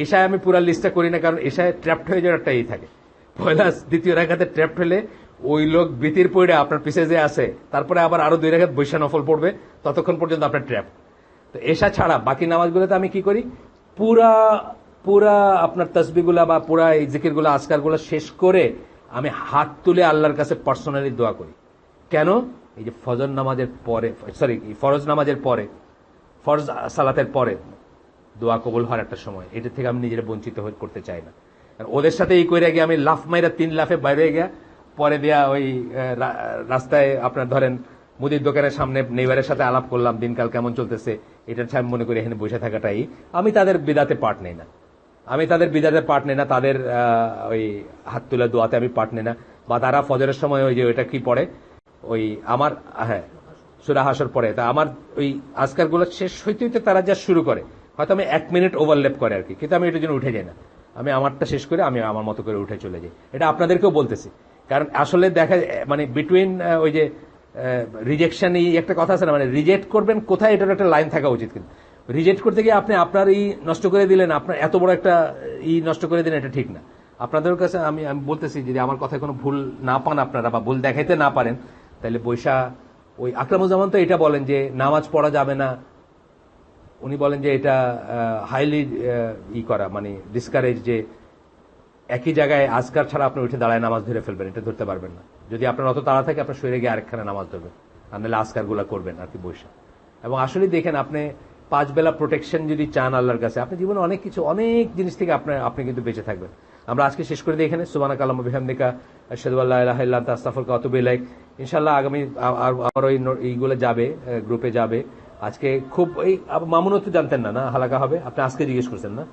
এশায় আমি পুরা লিস্টটা করি না, কারণ এশায় ট্র্যাপড হয়ে যাওয়ার একটা থাকে। পয়লা দ্বিতীয় রাকাতে ট্র্যাপড হলে ওই লোক ভীতির পড়ে আপনার পিছিয়ে যে আছে, তারপরে আবার আরো 2 রাকাত বৈশা নফল পড়বে, ততক্ষণ পর্যন্ত আপনার ট্র্যাপ। তো এশা ছাড়া বাকি নামাজগুলোতে আমি কি করি, পুরা আপনার তসবিগুলা বা পুরা এই জিকিরগুলো আজকারগুলো শেষ করে আমি হাত তুলে আল্লাহর কাছে পার্সোনালি দোয়া করি। কেন? এই যে ফরজ নামাজের পরে ফরজ সালাতের পরে দোয়া কবুল হওয়ার একটা সময়, এটা থেকে আমি নিজের বঞ্চিত করতে চাই না। ওদের সাথে এই করে গিয়ে আমি লাফ মাইরা 3 লাফে বাইরে গিয়া পরে দিয়া ওই রাস্তায় আপনার ধরেন মুদির দোকানের সামনে নেইবারের সাথে আলাপ করলাম দিনকাল কেমন চলতেছে, এটার ছাড় মনে করি এখানে বসে থাকাটাই আমি তাদের বিদাতে পার্ট নেই না, তাদের ওই হাত তুলে দোয়াতে আমি পার্ট নেই না। বা তারা ফজরের সময় ওই যে ওইটা কি পড়ে, ওই আমার হ্যাঁ সূরা হাসর পড়ে, তা আমার ওই আজকারগুলো শেষ হইতে হইতে তারা যা শুরু করে, হয়তো আমি 1 মিনিট ওভারল্যাপ করে আর কি, কিন্তু আমি এটার জন্য উঠে যাই না, আমি আমারটা শেষ করে আমি আমার মতো করে উঠে চলে যাই। এটা আপনাদেরকেও বলতেছি, কারণ আসলে দেখা মানে বিটুইন ওই যে রিজেকশন, এই একটা কথা আছে না, মানে রিজেক্ট করবেন কোথায়, এটার একটা লাইন থাকা উচিত। কিন্তু রিজেক্ট করতে গিয়ে আপনি আপনার নষ্ট করে দিলেন, আপনার এত বড় একটা নষ্ট করে দিলেন, এটা ঠিক না। আপনাদের কাছে আমি বলতেছি, যদি আমার কথায় কোনো ভুল না পান আপনারা বা ভুল দেখাইতে না পারেন, তাহলে বৈশা ওই আকরামুজ্জামান তো এটা বলেন যে নামাজ পড়া যাবে না, উনি বলেন যে এটা হাইলি করা মানে ডিসকারেজ, যে একই জায়গায় আজকার ছাড়া আপনি উঠে দাঁড়ায় নামাজ ধরে ফেলবেন, এটা ধরতে পারবেন না। যদি আপনার অত তাড়া থাকে আপনার শরীরে গিয়ে আরেকখানে নামাজ ধরবেন, আর নাহলে আজকার গুলা করবেন আর কি বৈশা। এবং আসলে দেখেন, আপনি 5 বেলা প্রোটেকশন যদি চান আল্লাহর কাছে, আপনি জীবনে অনেক জিনিস থেকে আপনি কিন্তু বেঁচে থাকবেন। আমরা আজকে শেষ করে দিই এখানে। সুবহানাকা আল্লাহুম্মা বিহামদিকা আশহাদু আল্লা ইলাহা ইল্লা আনতা আস্তাগফিরুকা ওয়া আতুবু ইলাইক। ইনশাআল্লাহ আগামী আবার এইগুলো যাবে, গ্রুপে যাবে। আজকে খুব মামুনও তো জানতেন না হালাকা হবে, আপনি আজকে জিজ্ঞেস করছেন না?